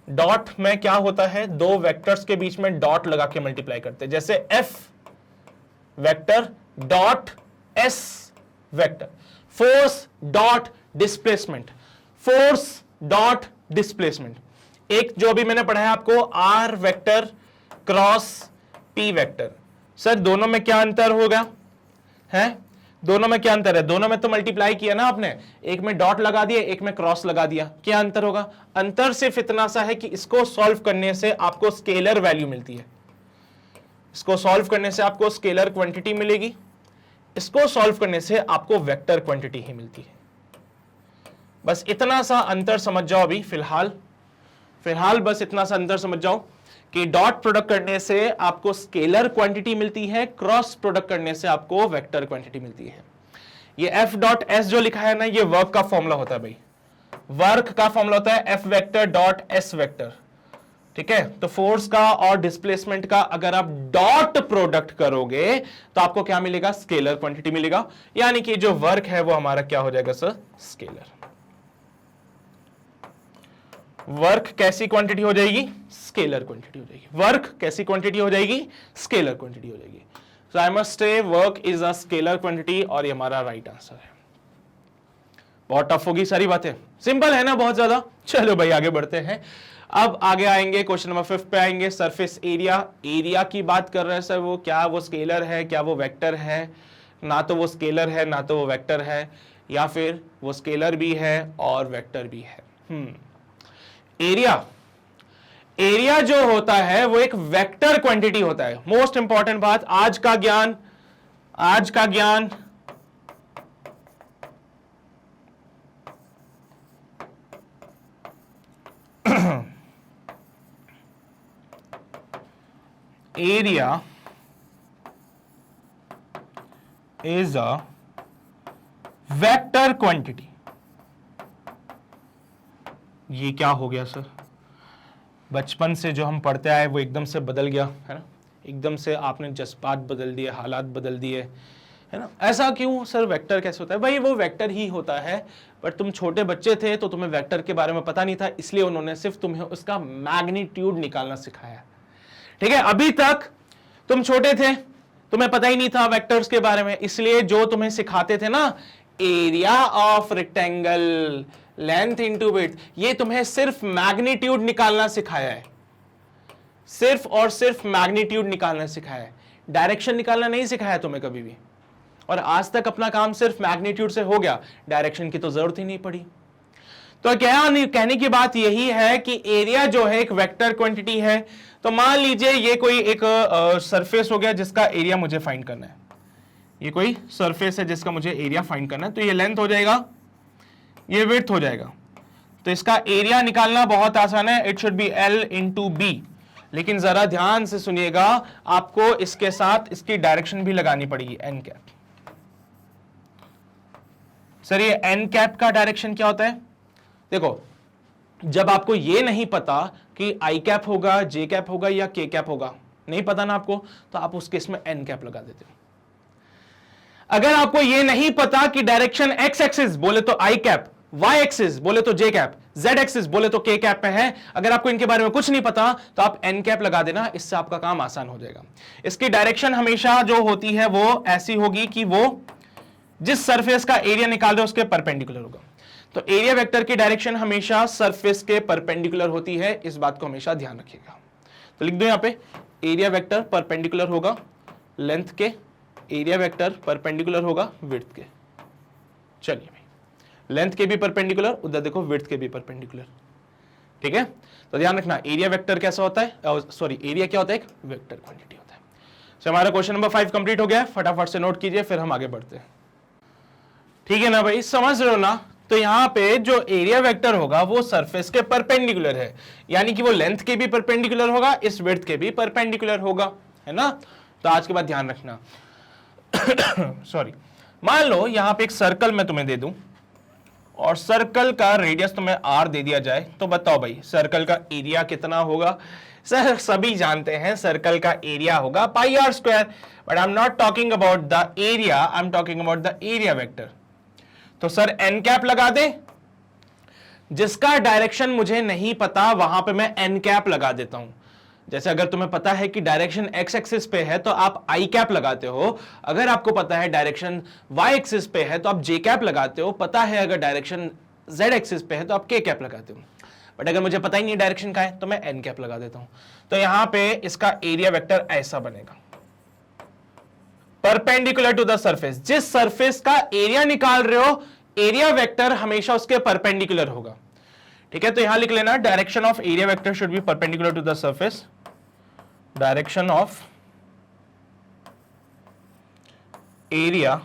dot में क्या होता है? दो वेक्टर्स के बीच में डॉट लगा के मल्टीप्लाई करते हैं, जैसे f vector dot s vector, force dot displacement, force dot displacement. एक जो अभी मैंने पढ़ा है आपको r vector cross p vector. Sir दोनों में क्या अंतर होगा? है दोनों में क्या अंतर है? दोनों में तो मल्टीप्लाई किया ना आपने, एक में डॉट लगा दिया, एक में क्रॉस लगा दिया। क्या अंतर होगा? अंतर सिर्फ इतना सा है कि इसको सॉल्व करने से आपको स्केलर वैल्यू मिलती है। इसको सॉल्व करने से आपको स्केलर क्वांटिटी मिलेगी, इसको सॉल्व करने से आपको वेक्टर क्वांटिटी ही मिलती है। बस इतना सा अंतर समझ जाओ अभी फिलहाल बस इतना सा अंतर समझ जाओ कि डॉट प्रोडक्ट करने से आपको स्केलर क्वांटिटी मिलती है, क्रॉस प्रोडक्ट करने से आपको वेक्टर क्वांटिटी मिलती है। ये एफ डॉट एस जो लिखा है ना, ये वर्क का फॉर्मूला होता है भाई, वर्क का फॉर्मूला होता है F vector dot S vector. ठीक है, तो फोर्स का और डिस्प्लेसमेंट का अगर आप डॉट प्रोडक्ट करोगे तो आपको क्या मिलेगा, स्केलर क्वांटिटी मिलेगा, यानी कि जो वर्क है वो हमारा क्या हो जाएगा सर, स्केलर। वर्क कैसी क्वांटिटी हो जाएगी, स्केलर क्वांटिटी हो जाएगी। वर्क कैसी क्वांटिटी हो जाएगी, स्केलर क्वांटिटी हो जाएगी। So I must say work is a scalar quantity, और ये हमारा राइट आंसर है। बहुत टफ होगी सारी बातें, सिंपल है ना बहुत ज्यादा। चलो भाई आगे बढ़ते हैं। अब आगे आएंगे क्वेश्चन नंबर 5 पे आएंगे। सरफेस एरिया, एरिया की बात कर रहे हैं सर, वो क्या वो स्केलर है, क्या वो वेक्टर है? ना तो वो स्केलर है ना तो वो वेक्टर है, या फिर वो स्केलर भी है और वेक्टर भी है। एरिया, एरिया जो होता है वो एक वेक्टर क्वांटिटी होता है। मोस्ट इंपॉर्टेंट बात, आज का ज्ञान area is a vector quantity. ये क्या हो गया सर, बचपन से जो हम पढ़ते आए वो एकदम से बदल गया है ना, एकदम से आपने जज्बात बदल दिए, हालात बदल दिए है ना। ऐसा क्यों सर, वेक्टर कैसे होता है? भाई वो वेक्टर ही होता है, पर तुम छोटे बच्चे थे तो तुम्हें वेक्टर के बारे में पता नहीं था, इसलिए उन्होंने सिर्फ तुम्हें उसका मैग्नीट्यूड निकालना सिखाया। ठीक है, अभी तक तुम छोटे थे, तुम्हें पता ही नहीं था वेक्टर्स के बारे में, इसलिए जो तुम्हें सिखाते थे ना, area of rectangle, length into width, ये तुम्हें सिर्फ मैग्नीट्यूड निकालना सिखाया है, सिर्फ और सिर्फ मैग्नीट्यूड निकालना सिखाया है, डायरेक्शन निकालना नहीं सिखाया तुम्हें कभी भी। और आज तक अपना काम सिर्फ मैग्नीट्यूड से हो गया, डायरेक्शन की तो जरूरत ही नहीं पड़ी। तो क्या कहने की बात यही है कि एरिया जो है एक वेक्टर क्वांटिटी है। तो मान लीजिए ये कोई एक सरफेस हो गया जिसका एरिया मुझे फाइंड करना है, ये कोई सरफेस है जिसका मुझे एरिया फाइंड करना है। तो ये लेंथ हो जाएगा, ये विड्थ हो जाएगा, तो इसका एरिया निकालना बहुत आसान है, it should be L into B. लेकिन जरा ध्यान से सुनिएगा, आपको इसके साथ इसकी डायरेक्शन भी लगानी पड़ेगी, एन कैप। सर ये एन कैप का डायरेक्शन क्या होता है? देखो, जब आपको ये नहीं पता कि आई कैप होगा, जे कैप होगा या के कैप होगा, नहीं पता ना आपको, तो आप उस केस में एन कैप लगा देते हो। अगर आपको ये नहीं पता कि डायरेक्शन एक्स एक्सिस बोले तो आई कैप, वाई एक्सिस बोले तो जे कैप, जेड एक्सिस बोले तो के कैप में है, अगर आपको इनके बारे में कुछ नहीं पता तो आप एन कैप लगा देना, इससे आपका काम आसान हो जाएगा। इसकी डायरेक्शन हमेशा जो होती है वो ऐसी होगी कि वो जिस सरफेस का एरिया निकाल रहे हो उसके परपेंडिकुलर होगा। तो एरिया वेक्टर की डायरेक्शन हमेशा सरफेस के परपेंडिकुलर होती है, इस बात को हमेशा ध्यान रखिएगा। तो लिख दो यहां पे, एरिया वेक्टर परपेंडिकुलर होगा लेंथ के, एरिया वेक्टर परपेंडिकुलर होगा विड्थ के। चलिए भाई, लेंथ के भी परपेंडिकुलर, उधर देखो विड्थ के भी परपेंडिकुलर। ठीक है, तो ध्यान रखना एरिया वेक्टर कैसा होता है, सॉरी एरिया क्या होता है, एक वेक्टर क्वांटिटी होता है। तो हमारा क्वेश्चन नंबर 5 कंप्लीट हो गया, फटाफट से नोट कीजिए, फिर हम आगे बढ़ते हैं। ठीक है ना भाई, समझ रहे हो ना? तो यहां पे जो एरिया वेक्टर होगा वो सरफेस के परपेंडिकुलर है, यानी कि वो लेंथ के भी परपेंडिकुलर होगा, इस विड्थ के भी परपेंडिकुलर होगा, है ना। तो आज के बाद ध्यान रखना। सॉरी, मान लो यहां पे एक सर्कल मैं तुम्हें दे दूं और सर्कल का रेडियस तुम्हें r दे दिया जाए, तो बताओ भाई सर्कल का एरिया कितना होगा? सर सभी जानते हैं सर्कल का एरिया होगा पाई r square, but I am not talking about the area, I am talking about the area vector. तो सर एन कैप लगा दे, जिसका डायरेक्शन मुझे नहीं पता वहां पे मैं एन कैप लगा देता हूं। जैसे अगर तुम्हें पता है कि डायरेक्शन एक्स एक्सिस पे है तो आप आई कैप लगाते हो, अगर आपको पता है डायरेक्शन वाई एक्सिस पे है तो आप जे कैप लगाते हो, पता है अगर डायरेक्शन जेड एक्सिस पे है तो आप के कैप लगाते हो। बट अगर मुझे पता ही नहीं डायरेक्शन का है तो मैं एन कैप लगा देता हूं। तो यहां पे इसका एरिया वेक्टर ऐसा बनेगा, परपेंडिकुलर टू द सरफेस। जिस सरफेस का एरिया निकाल रहे हो, एरिया वेक्टर हमेशा उसके परपेंडिकुलर होगा। ठीक है, तो यहां लिख लेना, direction of area vector should be perpendicular to the surface, direction of area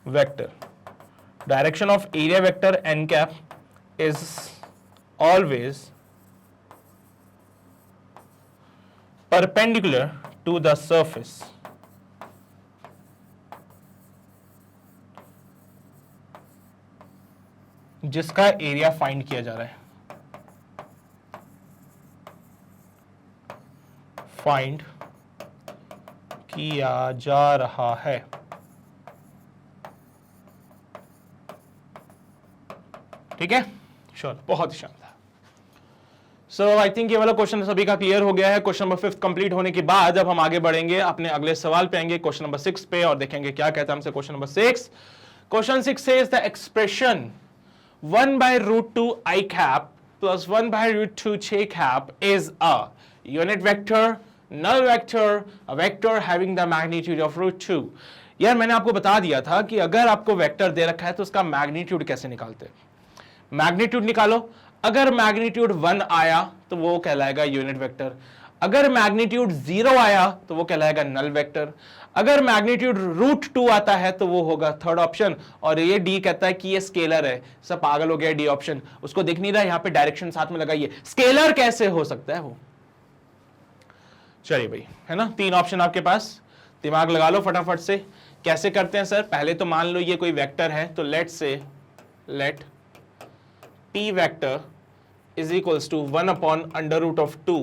vector, direction of area vector n cap is always perpendicular to the surface जिसका एरिया फाइंड किया जा रहा है, फाइंड किया जा रहा है। ठीक है, श्योर, बहुत ही शानदार। सो आई थिंक ये वाला क्वेश्चन सभी का क्लियर हो गया है। क्वेश्चन नंबर 5 कंप्लीट होने के बाद अब हम आगे बढ़ेंगे अपने अगले सवाल पे, आएंगे क्वेश्चन नंबर 6 पे और देखेंगे क्या कहता है हमसे question number 6। Question 6 says the expression 1 by root 2 I cap plus 1 by root 2 j cap is a unit vector, null vector, a vector having the magnitude of root 2। यार मैंने आपको बता दिया था कि अगर आपको वेक्टर दे रखा है तो उसका मैग्नीट्यूड कैसे निकालते हैं। मैग्नीट्यूड निकालो, अगर मैग्नीट्यूड 1 आया तो वो कहलाएगा यूनिट वेक्टर, अगर मैग्नीट्यूड 0 आया तो वो कहलाएगा नल वेक्टर, अगर मैग्नीट्यूड रूट 2 आता है तो वो होगा थर्ड ऑप्शन। और ये डी कहता है कि ये स्केलर है। सब पागल हो गया डी ऑप्शन, उसको दिख नहीं रहा, यहां पे डायरेक्शन साथ में लगाइए, स्केलर कैसे हो सकता है वो। चलिए भाई, है ना, 3 ऑप्शन आपके पास, दिमाग लगा लो फटाफट से। कैसे करते हैं सर, पहले तो मान लो ये कोई वेक्टर है, तो let p vector is equals to 1 upon under root of 2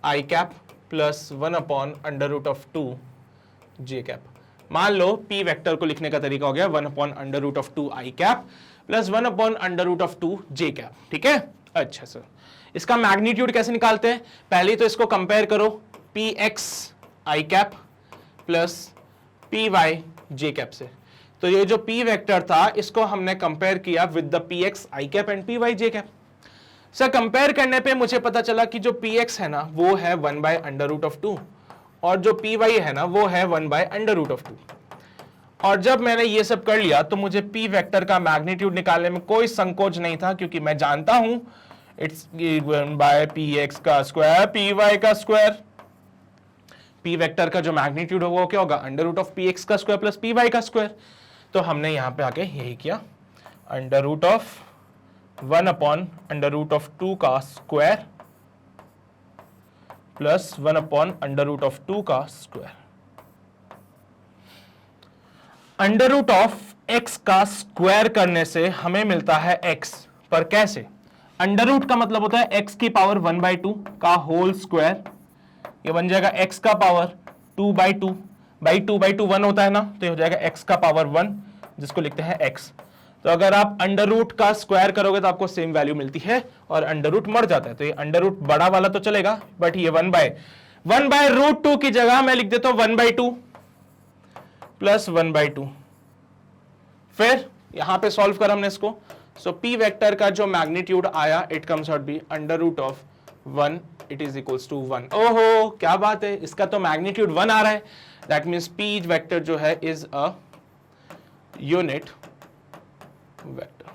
i cap plus 1 upon under root of 2 j cap. मान लो p वेक्टर को लिखने का तरीका हो गया 1 upon under root of 2 i cap plus 1 upon under root of 2 j cap. ठीक है, अच्छा सर, इसका मैग्नीट्यूड कैसे निकालते हैं, पहले तो इसको कंपेयर करो px i cap plus py j cap से। तो ये जो p वेक्टर था इसको हमने कंपेयर किया with the px i cap and py j cap. Sir compare करने पे मुझे पता चला कि जो px है ना वो है 1 बाय अंडर रूट ऑफ 2 और जो py है ना वो है 1 बाय अंडर रूट ऑफ 2। और जब मैंने ये सब कर लिया तो मुझे p वेक्टर का मैग्नीट्यूड निकालने में कोई संकोच नहीं था, क्योंकि मैं जानता हूं इट्स गिवन बाय px का स्क्वायर py का स्क्वायर। p वेक्टर का जो मैग्नीट्यूड होगा वो क्या होगा, अंडर रूट ऑफ px का स्क्वायर प्लस py का स्क्वायर। तो हमने यहां पे आके यही किया, under root of 1 upon under root of 2 का square plus 1 upon under root of 2 का square. Under root of x का स्क्वायर करने से हमें मिलता है x, पर कैसे, अंडर रूट का मतलब होता है x की पावर 1/2 का होल स्क्वायर, ये बन जाएगा x का पावर 2/2 बाई 2/2 1 होता है ना, तो ये हो जाएगा x का पावर 1 जिसको लिखते हैं x। तो अगर आप अंडर रूट का स्क्वायर करोगे तो आपको सेम वैल्यू मिलती है और अंडर रूट मर जाता है, तो ये अंडर रूट बड़ा वाला तो चलेगा, बट ये 1/√2 की जगह मैं लिख देता हूं 1/2 प्लस 1/2। फिर यहां पे सॉल्व कर हमने इसको, सो p वेक्टर का जो मैग्नीट्यूड आया it comes out be under root of 1, it is equals to 1। ओहो क्या बात है, इसका तो मैग्नीट्यूड 1 आ रहा है, दैट मीन्स p वेक्टर जो है इज अ यूनिट वेक्टर।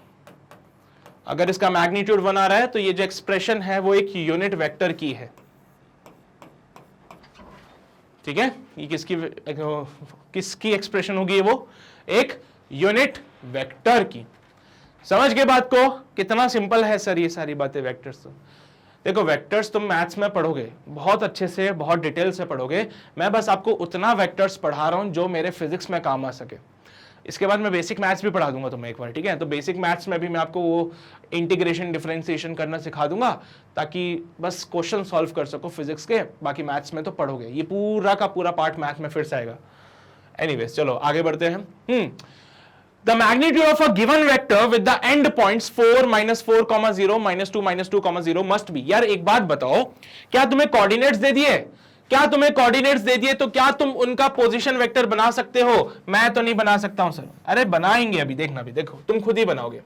अगर इसका मैग्नीट्यूड 1 आ रहा है तो ये जो एक्सप्रेशन है वो एक यूनिट वेक्टर की है। ठीक है, ये किसकी एक्सप्रेशन होगी, वो एक यूनिट वेक्टर की। समझ गए बात को, कितना सिंपल है सर ये सारी बातें वेक्टर्स। तो देखो वेक्टर्स तुम मैथ्स में पढ़ोगे बहुत अच्छे से, बहुत डिटेल से पढ़ोगे, मैं बस आपको उतना वेक्टर्स पढ़ा रहा हूं जो मेरे फिजिक्स में काम आ सके। इसके बाद मैं बेसिक मैथ्स भी पढ़ा दूंगा तुम्हें एक बार, ठीक है। तो बेसिक मैथ्स में भी मैं आपको वो इंटीग्रेशन डिफरेंशिएशन करना सिखा दूंगा ताकि बस क्वेश्चन सॉल्व कर सको फिजिक्स के, बाकी मैथ्स में तो पढ़ोगे, ये पूरा का पूरा पार्ट मैथ में फिर से आएगा। एनीवेज चलो आगे बढ़ते हैं। The magnitude of a given vector with the end points 4, -4, 0, -2, -2, 0 must be। यार एक बात बताओ, क्या तुम्हें कोऑर्डिनेट्स दे दिए, क्या तुम्हें कोऑर्डिनेट्स दे दिए तो क्या तुम उनका पोजीशन वेक्टर बना सकते हो? मैं तो नहीं बना सकता हूं सर। अरे बनाएंगे, अभी देखना, भी देखो तुम खुद ही बनाओगे।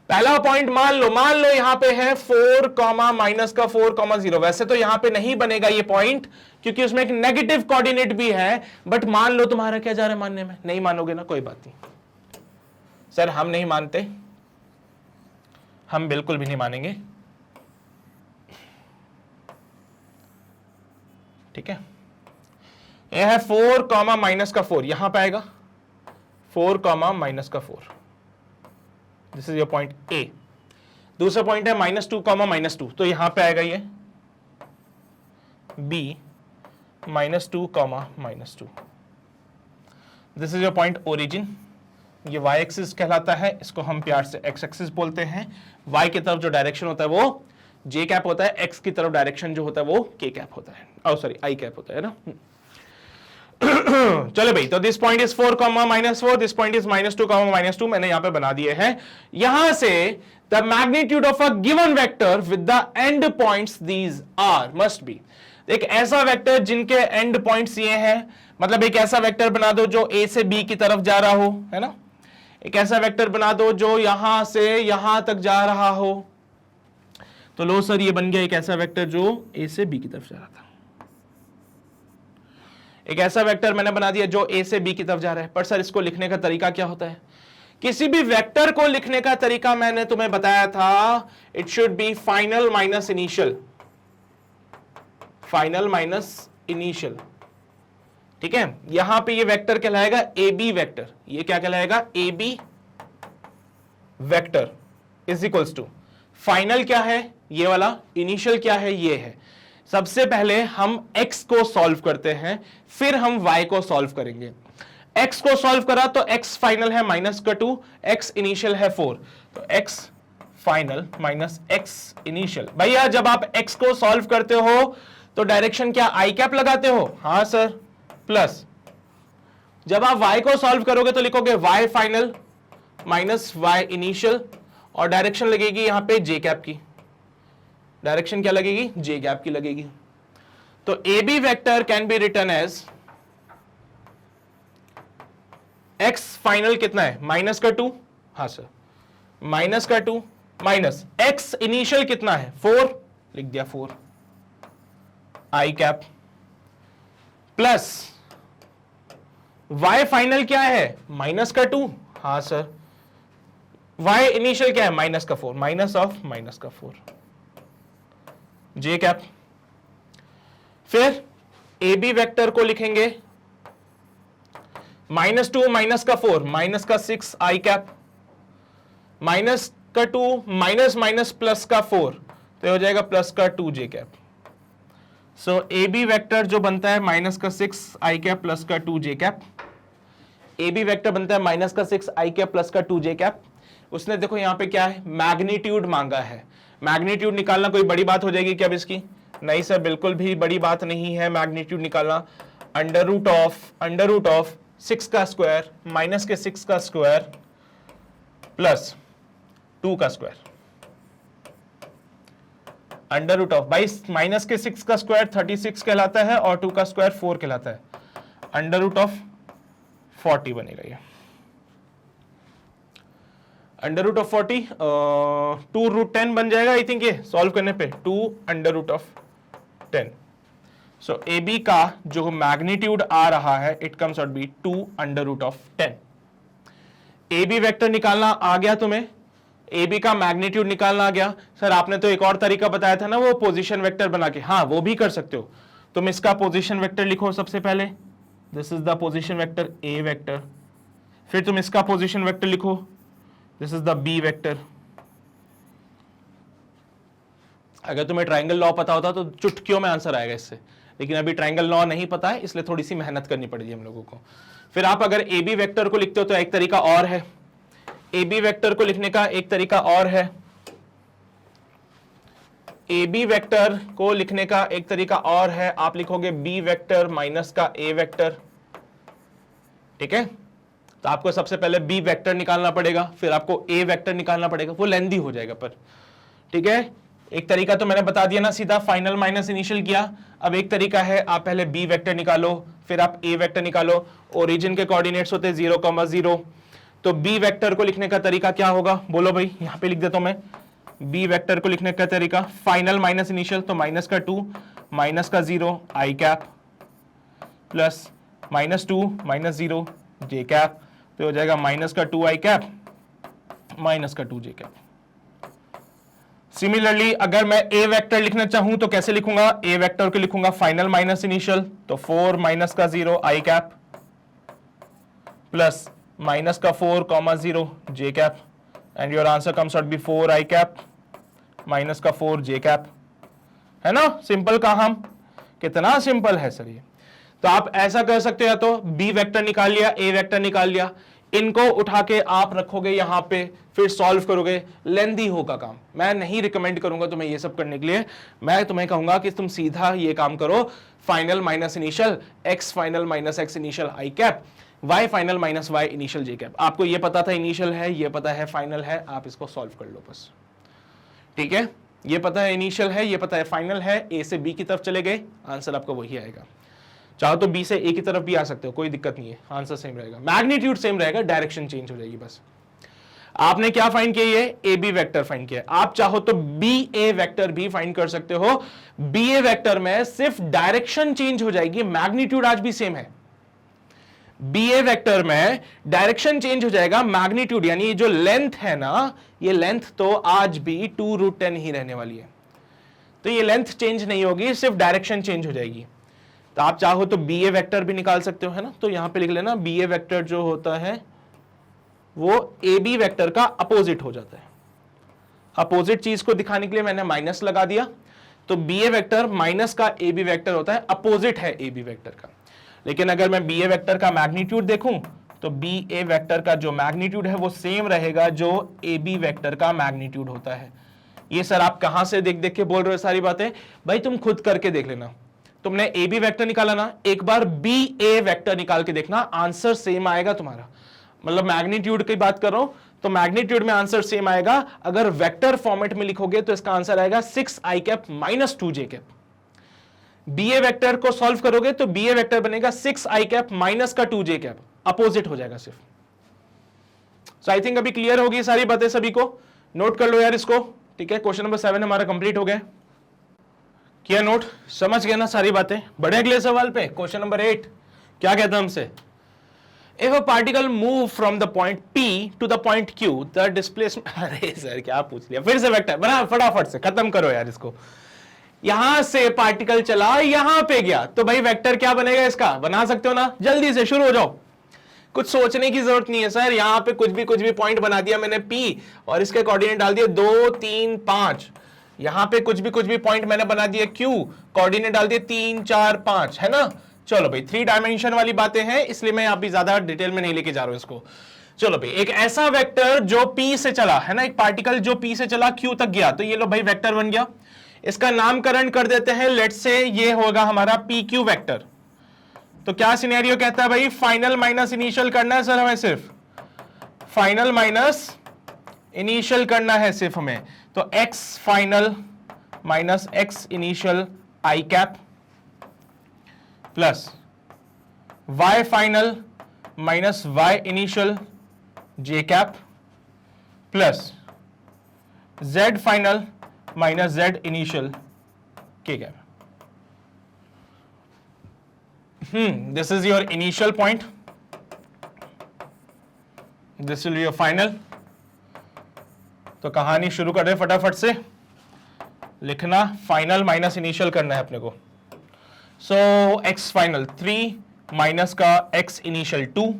पहला पॉइंट मान लो यहां पे है 4, -4, 0। वैसे तो यहां पे नहीं बनेगा ये पॉइंट क्योंकि उसमें एक नेगेटिव कोऑर्डिनेट भी है, बट मान लो तुम्हारा क्या जा रहा है मानने में, नहीं मानोगे ना, कोई बात नहीं सर, हम नहीं मानते, हम बिल्कुल भी नहीं मानेंगे, ठीक है। ये है 4 कॉमा माइनस का 4, यहां पे आएगा 4 कॉमा माइनस का 4, this is your point A. दूसरा पॉइंट है -2 कॉमा -2, तो यहां पे आएगा ये B -2 comma -2, this is your point origin. ये y एक्सिस कहलाता है, इसको हम प्यार से x एक्सिस बोलते हैं। y की तरफ जो डायरेक्शन होता है वो j कैप होता है, x की तरफ डायरेक्शन जो होता है वो k कैप होता है, सॉरी i कैप होता है ना। चलो भाई, तो this point is 4 comma -4, this point is -2 comma -2, मैंने यहां पे बना दिए हैं। यहां से the magnitude of a given vector with the end points these are must be, एक ऐसा वेक्टर जिनके एंड पॉइंट्स ये हैं, मतलब एक ऐसा वेक्टर बना दो जो a से b की तरफ जा रहा हो, है ना। एक ऐसा वेक्टर बना दो जो यहां से यहां तक जा रहा हो, तो लो सर ये बन गया एक ऐसा वेक्टर जो a से b की तरफ जा रहा था। एक ऐसा वेक्टर मैंने बना दिया जो a से b की तरफ जा रहा है। पर सर इसको लिखने का तरीका क्या होता है? किसी भी वेक्टर को लिखने का तरीका मैंने तुम्हें बताया था, it should B final minus initial, final minus initial, ठीक है। यहां पे ये वेक्टर कहलाएगा ए बी वेक्टर, ये क्या कहलाएगा? A B vector is equals to final क्या है? ये वाला। इनिशियल क्या है? ये है। सबसे पहले हम x को सॉल्व करते हैं, फिर हम y को सॉल्व करेंगे। x को सॉल्व करा तो x फाइनल है -2, x इनिशियल है 4, तो x final minus x initial. भैया जब आप x को सॉल्व करते हो तो डायरेक्शन क्या i कैप लगाते हो? हाँ सर, प्लस जब आप y को सॉल्व करोगे तो लिखोगे y final minus y initial, और डायरेक्शन लगेगी यहां पे j कैप की। डायरेक्शन क्या लगेगी? j कैप की लगेगी। तो A B vector can be written as x final कितना है? -2, हाँ सर, -2 माइनस x इनिशियल कितना है? 4, लिख दिया 4 i cap, plus y final क्या है? -2, हाँ सर, y इनिशियल क्या है? -4, माइनस ऑफ -4 j कैप। फिर ए बी वेक्टर को लिखेंगे -2 माइनस का 4 माइनस का 6 i cap, -2 minus minus plus का 4, तो हो जाएगा +2 j cap. So A B vector जो बनता है -6 i कैप प्लस का 2 j cap, A B vector बनता है -6 i कैप प्लस का 2 j कैप। उसने देखो यहां पे क्या है? मैग्नीट्यूड मांगा है। मैग्नीट्यूड निकालना कोई बड़ी बात हो जाएगी क्या अब इसकी? नहीं सर, बिल्कुल भी बड़ी बात नहीं है मैग्नीट्यूड निकालना। अंडर रूट ऑफ 6 का स्क्वायर माइनस के 6 का स्क्वायर प्लस 2 का square, under root of minus के 6 का स्क्वायर 36 कहलाता है और 2 का स्क्वायर 4 कहलाता है, अंडर रूट ऑफ 40 बनेगा ये। अंडर रूट ऑफ 40 2 रूट 10 बन जाएगा आई थिंक, ये सॉल्व करने पे 2 under root of 10। So A B का जो मैग्नीट्यूड आ रहा है it comes out B 2 under root of 10। A B vector निकालना आ गया तुम्हें, ए बी का मैग्नीट्यूड निकालना आ गया। सर आपने तो एक और तरीका बताया था ना, वो पोजीशन वेक्टर बना के, हाँ वो भी कर सकते हो। तुम इसका पोजीशन वेक्टर लिखो सबसे पहले, this is the position vector A vector. फिर तुम इसका पोजीशन वेक्टर लिखो, this is the B vector. अगर तुम्हें ट्रायंगल लॉ पता होता तो चुटकियों में आंसर आएगा इससे, लेकिन अभी ट्रायंगल लॉ नहीं पता है, इसलिए थोड़ी सी मेहनत करनी पड़ेगी हम लोगों को। फिर आप अगर ए बी वेक्टर को लिखते हो तो एक तरीका और है, ए बी वेक्टर को लिखने का एक तरीका और है, ए बी वेक्टर को लिखने का एक तरीका और है, आप लिखोगे बी वेक्टर माइनस का ए वेक्टर, ठीक है। तो आपको सबसे पहले बी वेक्टर निकालना पड़ेगा, फिर आपको ए वेक्टर निकालना पड़ेगा, वो लेंदी हो जाएगा पर, ठीक है। एक तरीका तो मैंने बता दिया ना, सीधा फाइनल माइनस इनिशियल किया। अब एक तरीका है, आप पहले बी वेक्टर निकालो फिर आप ए वेक्टर निकालो। ओरिजिन के कोऑर्डिनेट्स होते हैं 0,0, तो बी वेक्टर को लिखने का तरीका क्या होगा? बोलो भाई, यहां पे लिख देता हूं मैं। बी वेक्टर को लिखने का तरीका फाइनल माइनस इनिशियल, तो माइनस का 2 माइनस का 0 आई cap plus -2 minus 0 J cap, तो हो जाएगा -2 आई कैप माइनस का 2 जे कैप। सिमिलरली अगर मैं ए वेक्टर लिखना चाहूं तो कैसे लिखूंगा? ए वेक्टर को लिखूंगा फाइनल माइनस इनिशियल, तो 4 माइनस का 0 आई कैप प्लस माइनस का 4 comma 0 J cap, and your answer comes out B 4 I cap minus का 4 जे कैप। है ना सिंपल काम? कितना सिंपल है सर ये। तो आप ऐसा कर सकते हो, या तो बी वेक्टर निकाल लिया, ए वेक्टर निकाल लिया, इनको उठा के आप रखोगे यहां पे, फिर सॉल्व करोगे, लेंदी होगा काम। मैं नहीं रिकमेंड करूंगा तुम्हें ये सब करने के लिए। मैं तुम्हें कहूंगा कि तुम सीधा ये काम करो, final minus initial x final minus x initial i cap, y final minus y initial j cap. आपको ये पता था इनिशियल है, ये पता है फाइनल है, आप इसको सॉल्व कर लो बस। ठीक है, ये पता है इनिशियल है, ये पता है फाइनल है, ए से बी की तरफ चले गए, आंसर आपका वही आएगा। चाहो तो बी से ए की तरफ भी आ सकते हो, कोई दिक्कत नहीं है, आंसर सेम रहेगा, मैग्नीट्यूड सेम रहेगा, डायरेक्शन चेंज हो जाएगी बस। आपने क्या फाइंड किया? ये ए बी वेक्टर फाइंड किया। आप चाहो तो बी ए वेक्टर भी फाइंड कर सकते हो। बी ए वेक्टर में सिर्फ डायरेक्शन चेंज हो जाएगी, मैग्नीट्यूड आज भी सेम है। बी ए वेक्टर में डायरेक्शन चेंज हो जाएगा, मैग्नीट्यूड यानी ये जो लेंथ है ना, ये लेंथ तो आज भी 2√10 ही रहने वाली है, तो ये लेंथ चेंज नहीं होगी, सिर्फ डायरेक्शन चेंज हो जाएगी। तो आप चाहो तो बी ए वेक्टर भी निकाल सकते हो, है ना। तो यहां पे लिख लेना बी ए वेक्टर जो होता है वो ए बी वेक्टर का अपोजिट हो जाता है। अपोजिट चीज को दिखाने के लिए मैंने माइनस लगा दिया, तो बी ए वेक्टर माइनस का ए बी वेक्टर होता है, अपोजिट है ए बी वेक्टर का। लेकिन अगर मैं बी ए वेक्टर का मैग्नीट्यूड देखूं तो बी ए वेक्टर का जो मैग्नीट्यूड है वो सेम रहेगा जो ए बी वेक्टर का मैग्नीट्यूड होता है। ये सर आप कहां से देख देख के बोल रहे हो सारी बातें? भाई तुम खुद करके देख लेना। तुमने ए बी वेक्टर निकाला ना, एक बार बी ए वेक्टर निकाल के देखना, आंसर सेम आएगा तुम्हारा। मतलब मैग्नीट्यूड की बात कर रहा हूं तो मैग्नीट्यूड में आंसर सेम आएगा। अगर वेक्टर फॉर्मेट में लिखोगे तो इसका आंसर आएगा 6 आई कैप माइनस 2 जे कैप। बी ए वेक्टर को सॉल्व करोगे तो बी ए वेक्टर बनेगा 6 आई कैप माइनस का 2 जे कैप, अपोजिट हो जाएगा सिर्फ। सो आई थिंक अभी क्लियर होगी सारी बातें सभी को। नोट कर लो यार इसको, ठीक है। क्वेश्चन नंबर 7 हमारा कंप्लीट हो गया। किया नोट? समझ गए ना सारी बातें? बढ़े अगले सवाल पे। क्वेश्चन नंबर 8 क्या कहता है हमसे? If a particle move from the point P to the point Q, the displacement अरे सर क्या पूछ लिया, फिर से वेक्टर बना, फटाफट से खत्म करो यार इसको। यहां से पार्टिकल चला यहां पे गया, तो भाई वेक्टर क्या बनेगा इसका? बना सकते हो ना, जल्दी से शुरू हो जाओ। कुछ सोचने की जरूरत नहीं है सर, यहां पे कुछ भी पॉइंट बना दिया मैंने P और इसके कोऑर्डिनेट डाल दिए 2 3 5। यहां पे कुछ भी पॉइंट मैंने बना दिया Q, कोऑर्डिनेट डाल दिए 3 4 5, है ना। चलो भाई 3 डायमेंशन वाली बातें हैं, इसलिए मैं अभी ज्यादा डिटेल में नहीं लेके जा रहा हूं इसको। चलो भाई एक ऐसा वेक्टर जो P से चला, है ना, एक पार्टिकल जो P से चला Q तक गया, तो ये लो भाई वेक्टर बन गया। इसका नामकरण कर देते हैं, लेट्स से ये होगा हमारा PQ वेक्टर। तो क्या सिनेरियो कहता है भाई? फाइनल माइनस इनिशियल करना है सर हमें, सिर्फ फाइनल माइनस इनिशियल करना है सिर्फ हमें। तो x final minus x initial i cap plus y final minus y initial j cap plus z final minus z initial k cap. This is your initial point, this will be your final. तो कहानी शुरू कर रहे फटाफट से लिखना, final minus initial करना है अपने को। सो x फाइनल 3 माइनस का x initial 2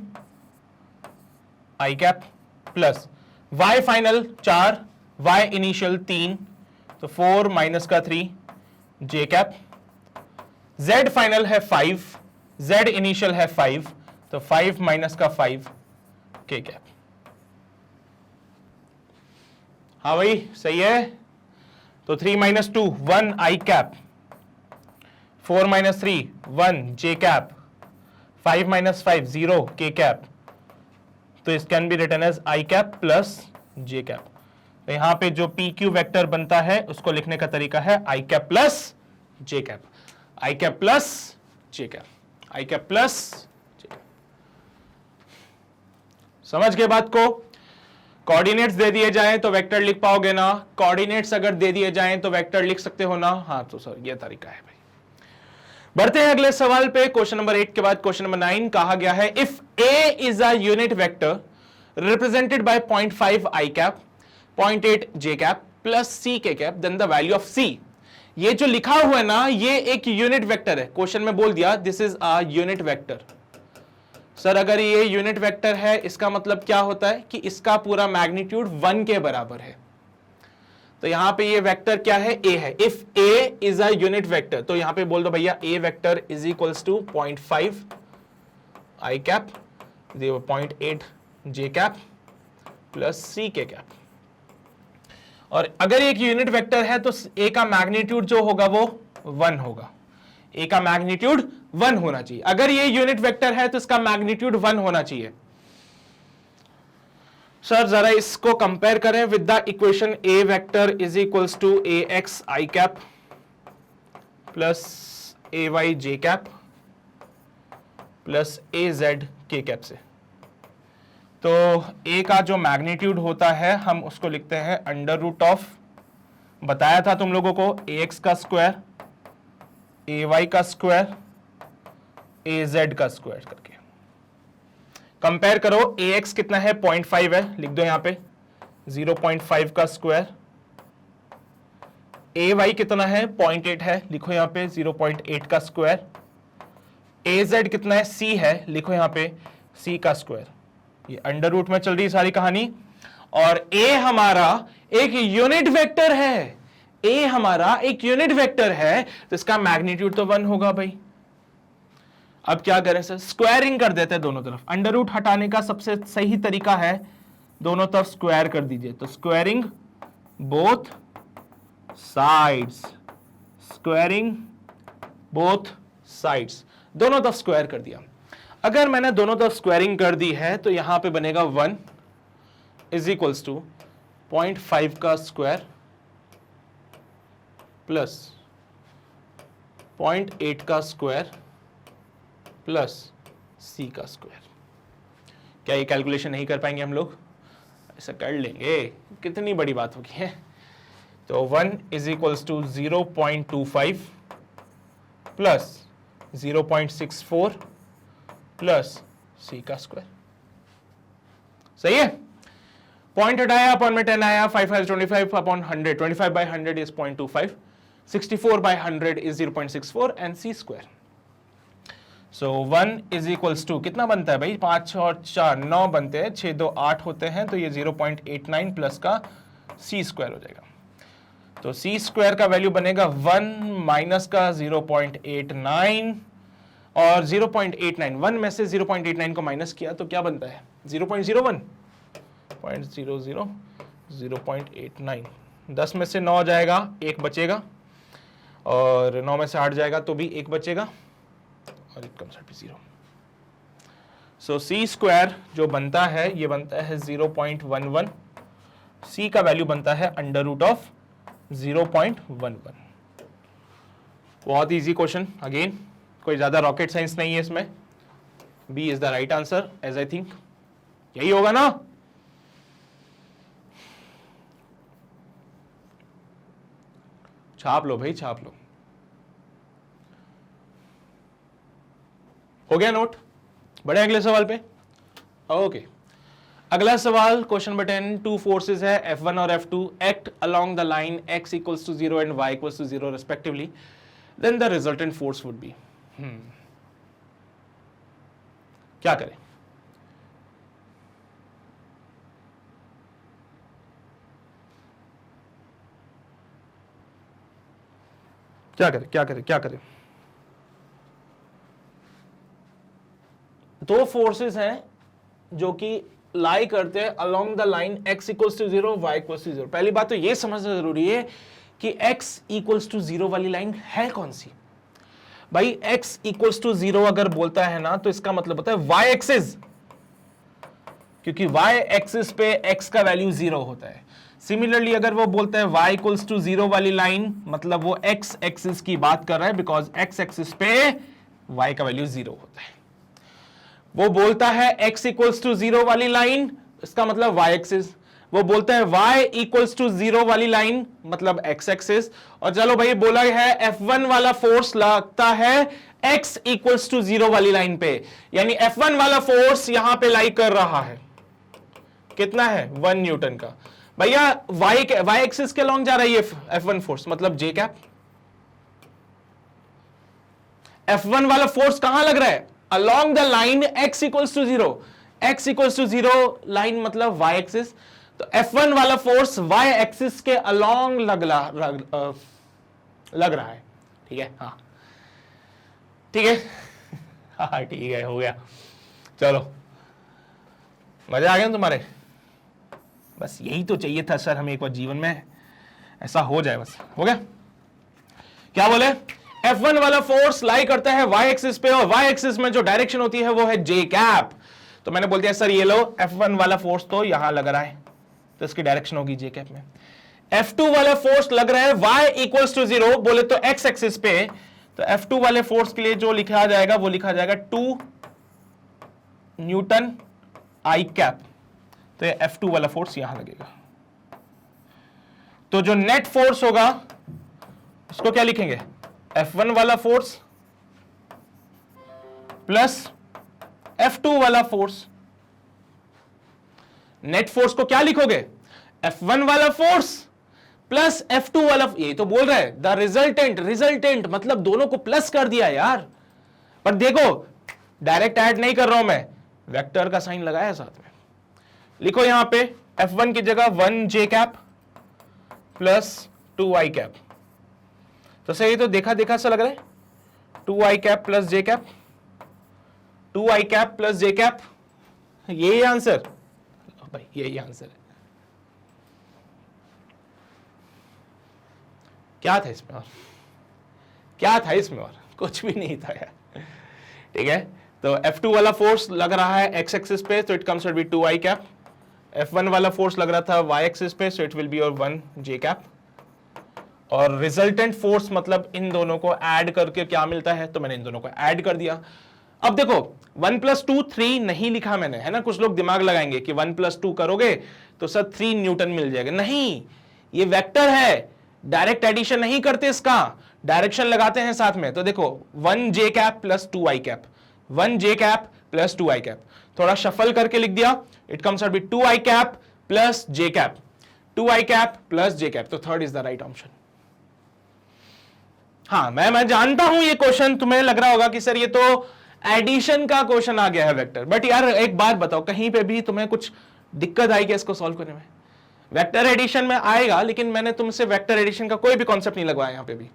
i cap plus y final 4 y initial 3, तो 4 माइनस का 3 j कैप। z फाइनल है 5, z इनिशियल है 5, तो 5 माइनस का 5 k कैप। हाँ भाई सही है। तो 3 माइनस 2 1 आई cap, 4 minus 3 1 J cap, 5 minus 5 0 K cap. तो इस can be written as I cap plus J cap. तो यहां पे जो पी क्यू वेक्टर बनता है उसको लिखने का तरीका है आई कैप प्लस जे कैप, आई कैप प्लस जे कैप, आई कैप प्लस जे कैप। समझ गए बात को? कोऑर्डिनेट्स दे दिए जाएं तो वेक्टर लिख पाओगे ना? कोऑर्डिनेट्स अगर दे दिए जाएं तो वेक्टर लिख सकते हो ना? हाँ तो सर ये तरीका है भाई। बढ़ते हैं अगले सवाल पे। क्वेश्चन नंबर 8 के बाद क्वेश्चन नंबर 9 कहा गया है, if A is a unit vector represented by 0.5 i cap, 0.8 j cap plus C K cap, then the value of C. ये जो लिखा हुआ है ना, ये एक यूनिट वेक्टर है। क्वेश्चन में बोल दिया this is a unit vector. Sir अगर ये यूनिट वेक्टर है, इसका मतलब क्या होता है कि इसका पूरा मैग्नीट्यूड 1 के बराबर है। तो यहां पे ये वेक्टर क्या है, ए है। If A is a unit vector, तो यहां पे बोल दो भैया A vector is equals to 0.5 i cap 0.8 j cap plus C K cap. और अगर एक यूनिट वेक्टर है तो ए का मैग्नीट्यूड जो होगा वो 1 होगा। ए का मैग्नीट्यूड 1 होना चाहिए। अगर ये यूनिट वेक्टर है तो इसका मैग्नीट्यूड 1 होना चाहिए। सर जरा इसको कंपेयर करें with the equation A vector is equals to A X I cap plus A Y J cap plus A Z K cap से। तो ए का जो मैग्नीट्यूड होता है हम उसको लिखते हैं अंडर रूट ऑफ, बताया था तुम लोगों को, ए एक्स का स्क्वायर, ए वाई का स्क्वायर, ए जेड का स्क्वायर करके। कंपेयर करो, ए एक्स कितना है 0.5 है, लिख दो यहां पे 0.5 का स्क्वायर। ए वाई कितना है 0.8 है, लिखो यहां पे 0.8 का स्क्वायर। ए जेड कितना है, सी है, लिखो यहां पे सी का स्क्वायर। ये अंडर रूट में चल रही सारी कहानी। और ए हमारा एक यूनिट वेक्टर है, ए हमारा एक यूनिट वेक्टर है, तो इसका मैग्नीट्यूड तो 1 होगा भाई। अब क्या करें सर, स्क्वायरिंग कर देते हैं दोनों तरफ। अंडर रूट हटाने का सबसे सही तरीका है दोनों तरफ स्क्वायर कर दीजिए। तो squaring both sides, squaring both sides, दोनों तरफ स्क्वायर कर दिया। अगर मैंने दोनों तरफ स्क्वायरिंग कर दी है तो यहां पे बनेगा 1 इज इक्वल्स टू 0.5 का स्क्वायर प्लस 0.8 का स्क्वायर प्लस सी का स्क्वायर। क्या ये कैलकुलेशन नहीं कर पाएंगे हम लोग? ऐसा कर लेंगे, कितनी बड़ी बात होगी है। तो 1 is equals to 0.25 plus 0.64 plus C का स्क्वायर। सही है। पॉइंट हटाया, अपॉन में 10 आया, 5 है 25 upon 100, 25 by 100 is 0.25, 64 by 100 is 0.64 and C square. So 1 is equals to कितना बनता है भाई, 5 और 4 9 बनते हैं, 6 2 8 होते हैं, तो ये 0.89 प्लस का सी स्क्वायर हो जाएगा। तो सी स्क्वायर का वैल्यू बनेगा 1 माइनस का 0.89 और 0.89, 1 में से 0.89 को माइनस किया तो क्या बनता है 0.01, 0.89, 10 में से 9 जाएगा, 1 बचेगा, और 9 में से 8 जाएगा तो भी 1 बचेगा, और it comes out to 0। So C square जो बनता है ये बनता है 0.11, सी का वैल्यू बनता है अंडर रूट ऑफ 0.11। बहुत इजी क्वेश्चन, अगेन कोई ज्यादा रॉकेट साइंस नहीं है इसमें। B is the right answer as I think, यही होगा ना। छाप लो भाई, छाप लो। हो गया नोट? बढ़े अगले सवाल पे। ओके, अगला सवाल क्वेश्चन नंबर 10, टू फोर्सेस है F1 और F2 act along the line x equals to 0 and y equals to 0 respectively, then the resultant force would be. क्या करें? क्या करें क्या करें क्या करें? दो फोर्सेस हैं जो कि लाई करते हैं along the line x equals to 0 y equals to 0। पहली बात तो ये समझना जरूरी है कि x इक्वल्स टू 0 वाली लाइन है कौन सी। भाई x इक्वल्स टू 0 अगर बोलता है ना तो इसका मतलब होता है y एक्सिस, क्योंकि y एक्सिस पे x का वैल्यू 0 होता है। सिमिलरली अगर वो बोलता है y इक्वल्स टू 0 वाली लाइन, मतलब वो x एक्सिस की बात कर रहा है, बिकॉज x एक्सिस पे y का वैल्यू 0 होता है। वो बोलता है x इक्वल्स टू 0 वाली लाइन, इसका मतलब y एक्सिस। वो बोलता है y इक्वल्स टू 0 वाली लाइन, मतलब x एक्सिस। और चलो भाई बोला है F1 वाला फोर्स लगता है x इक्वल्स टू 0 वाली लाइन पे, यानी F1 वाला फोर्स यहां पे लाई कर रहा है, कितना है 1 न्यूटन का। भैया y एक्सिस के लॉन्ग जा रही है F1 फोर्स, मतलब J कैप। F1 वाला फोर्स कहां लग रहा है? Along the line x equals to 0, x equals to 0 line मतलब y एक्सिस। तो F1 वाला फोर्स y एक्सिस के अलोंग लग रहा है। ठीक है, हाँ ठीक है, हाँ ठीक है, हो गया। चलो मजा आ गया ना तुम्हारे? बस यही तो चाहिए था सर हमें एक बार जीवन में, ऐसा हो जाए बस। हो गया? क्या बोले? F1 वाला फोर्स लाई करता है y एक्सिस पे, और y एक्सिस में जो डायरेक्शन होती है वो है J कैप। तो मैंने बोल दिया सर ये लो, F1 वाला फोर्स तो यहां लग रहा है, तो इसकी डायरेक्शन होगी J कैप में। F2 वाला फोर्स लग रहा है y इक्वल्स टू 0, बोले तो x एक्सिस पे। तो F2 वाले फोर्स के लिए जो लिखा जाएगा वो लिखा जाएगा 2 न्यूटन I कैप। तो ये F2 वाला फोर्स यहां लगेगा। तो जो नेट फोर्स होगा उसको क्या लिखेंगे? F1 वाला फोर्स प्लस F2 वाला फोर्स। नेट फोर्स को क्या लिखोगे? F1 वाला फोर्स प्लस F2 वाला। ये तो बोल रहा है द रिजल्टेंट मतलब दोनों को प्लस कर दिया यार। पर देखो डायरेक्ट ऐड नहीं कर रहा हूं मैं, वेक्टर का साइन लगाया साथ में। लिखो यहां पे F1 की जगह 1J cap plus 2I cap. तो सही, तो देखा देखा सा लग रहा है। 2I cap plus J cap, 2I cap plus J cap, यही आंसर भाई, यही आंसर है। क्या था इसमें और? क्या था इसमें और? कुछ भी नहीं था यार। ठीक है, तो F2 वाला फोर्स लग रहा है x एक्सिस पे, तो it comes to be 2I cap. F1 वाला फोर्स लग रहा था y एक्सिस पे, सो इट विल बी और 1J कैप। और रिजल्टेंट फोर्स मतलब इन दोनों को ऐड करके क्या मिलता है, तो मैंने इन दोनों को ऐड कर दिया। अब देखो 1 + 2 3 नहीं लिखा मैंने, है ना। कुछ लोग दिमाग लगाएंगे कि 1 + 2 करोगे तो सर 3 न्यूटन मिल जाएगा। नहीं, ये वेक्टर है, डायरेक्ट एडिशन नहीं करते, इसका डायरेक्शन लगाते हैं साथ में। तो देखो 1J cap plus 2I cap, 1J cap plus 2I cap, थोड़ा शफल करके लिख दिया। It comes out be 2I cap plus J cap, 2I cap plus J cap. तो third is the right option. हाँ, मैं जानता हूं ये क्वेश्चन तुम्हें लग रहा होगा कि सर ये तो एडिशन का क्वेश्चन आ गया है वेक्टर। बट यार एक बात बताओ, कहीं पे भी तुम्हें कुछ दिक्कत आई क्या इसको सॉल्व करने में? वेक्टर एडिशन में आएगा, लेकिन मैंने तुमसे वेक्टर एडिशन का कोई भी कॉन्सेप्ट नहीं लगवाया। यहां पे भी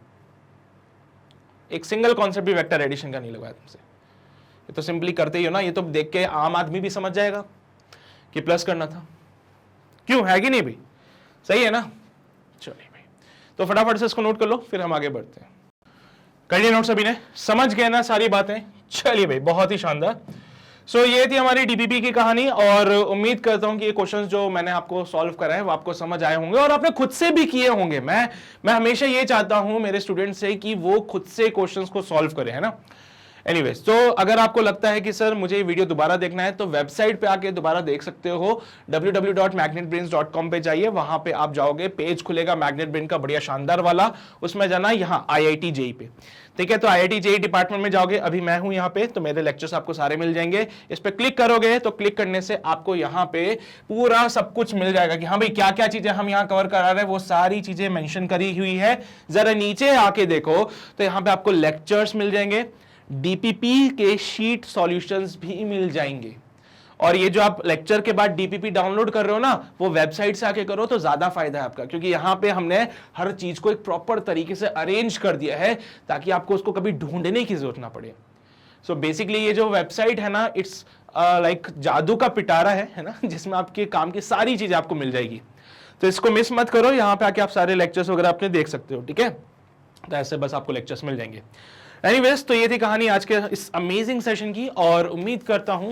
एक सिंगल कॉन्सेप्ट भी वेक्टर एडिशन का नहीं लगवाया तुमसे। ये तो सिंपली करते ही हो ना, ये तो देख के आम आदमी भी समझ जाएगा कि प्लस करना था। क्यों, है कि नहीं भाई? सही है ना? चलिए भाई, तो फटाफट से इसको नोट कर लो, फिर हम आगे बढ़ते हैं। कर लिए नोट सभी ने? समझ गए ना सारी बातें? चलिए भाई, बहुत ही शानदार। सो ये थी हमारी डीपीपी की कहानी, और उम्मीद करता हूं कि ये क्वेश्चंस जो मैंने आपको सॉल्व कराए वो आपको समझ आए होंगे और आपने खुद से भी किए होंगे। मैं हमेशा ये चाहता हूं मेरे स्टूडेंट्स से कि वो खुद से क्वेश्चंस को सॉल्व करें, है ना। एनीवेज, तो अगर आपको लगता है कि सर मुझे ये वीडियो दोबारा देखना है, तो वेबसाइट पे आके दोबारा देख सकते हो। www.magnetbrains.com पे जाइए, वहां पे आप जाओगे, पेज खुलेगा मैग्नेट ब्रेन का बढ़िया शानदार वाला, उसमें जाना यहाँ IIT JEE पे। ठीक है, तो IIT JEE डिपार्टमेंट में जाओगे, अभी मैं हूं यहाँ पे, तो मेरे लेक्चर्स आपको सारे मिल जाएंगे। इस पे क्लिक करोगे तो क्लिक करने से आपको यहाँ पे पूरा सब कुछ मिल जाएगा कि हाँ भाई क्या क्या चीजें हम यहाँ कवर करा रहे हैं, वो सारी चीजें मेंशन करी हुई है। जरा नीचे आके देखो तो यहाँ पे आपको लेक्चर्स मिल जाएंगे, डीपीपी के शीट सॉल्यूशंस भी मिल जाएंगे। और ये जो आप लेक्चर के बाद डीपीपी डाउनलोड कर रहे हो ना, वो वेबसाइट से आके करो तो ज्यादा फायदा है आपका, क्योंकि यहाँ पे हमने हर चीज को एक प्रॉपर तरीके से अरेंज कर दिया है ताकि आपको उसको कभी ढूंढने की जरूरत ना पड़े। सो बेसिकली ये जो वेबसाइट है ना, इट्स लाइक जादू का पिटारा है ना, जिसमें आपके काम की सारी चीजें आपको मिल जाएगी। तो इसको मिस मत करो, यहाँ पे आके आप सारे लेक्चर्स वगैरह अपने देख सकते हो। ठीक है, तो ऐसे बस आपको लेक्चर्स मिल जाएंगे। एनीवेज, तो ये थी कहानी आज के इस अमेजिंग सेशन की, और उम्मीद करता हूं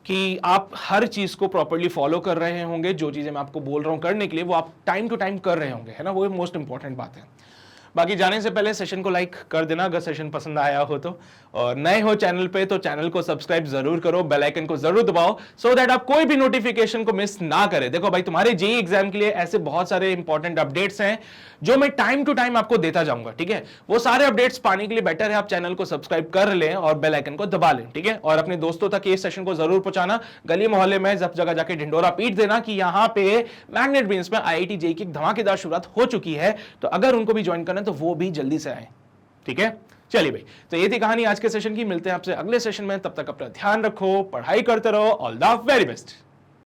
कि आप हर चीज को प्रॉपर्ली फॉलो कर रहे होंगे। जो चीजें मैं आपको बोल रहा हूं करने के लिए, वो आप टाइम टू टाइम कर रहे होंगे, है ना। वो मोस्ट इंपॉर्टेंट बात है। बाकी जाने से पहले सेशन को लाइक कर देना अगर सेशन पसंद आया हो तो, और नए हो चैनल पे तो चैनल को सब्सक्राइब जरूर करो, बेल आइकन को जरूर दबाओ सो दैट आप कोई भी नोटिफिकेशन को मिस ना करें। देखो भाई, तुम्हारे जेईई एग्जाम के लिए ऐसे बहुत सारे इंपॉर्टेंट अपडेट्स हैं जो मैं टाइम टू टाइम आपको देता जाऊंगा, ठीक है। वो सारे अपडेट्स पाने के लिए बेटर है आप चैनल को सब्सक्राइब कर लें और बेल आइकन को दबा लें, ठीक है। और अपने दोस्तों तक ये सेशन को जरूर पहुंचाना, गली मोहल्ले में सब जगह जाके ढिंडोरा पीट देना कि यहां पे मैग्नेट ब्रेन्स में आईआईटी जेईई की धमाकेदार शुरुआत हो चुकी है, तो अगर उनको भी ज्वाइन करना है तो वो भी जल्दी से आए, ठीक है। चलिए भाई, तो ये थी कहानी आज के सेशन की। मिलते हैं आपसे अगले सेशन में, तब तक अपना ध्यान रखो, पढ़ाई करते रहो, ऑल द वेरी बेस्ट।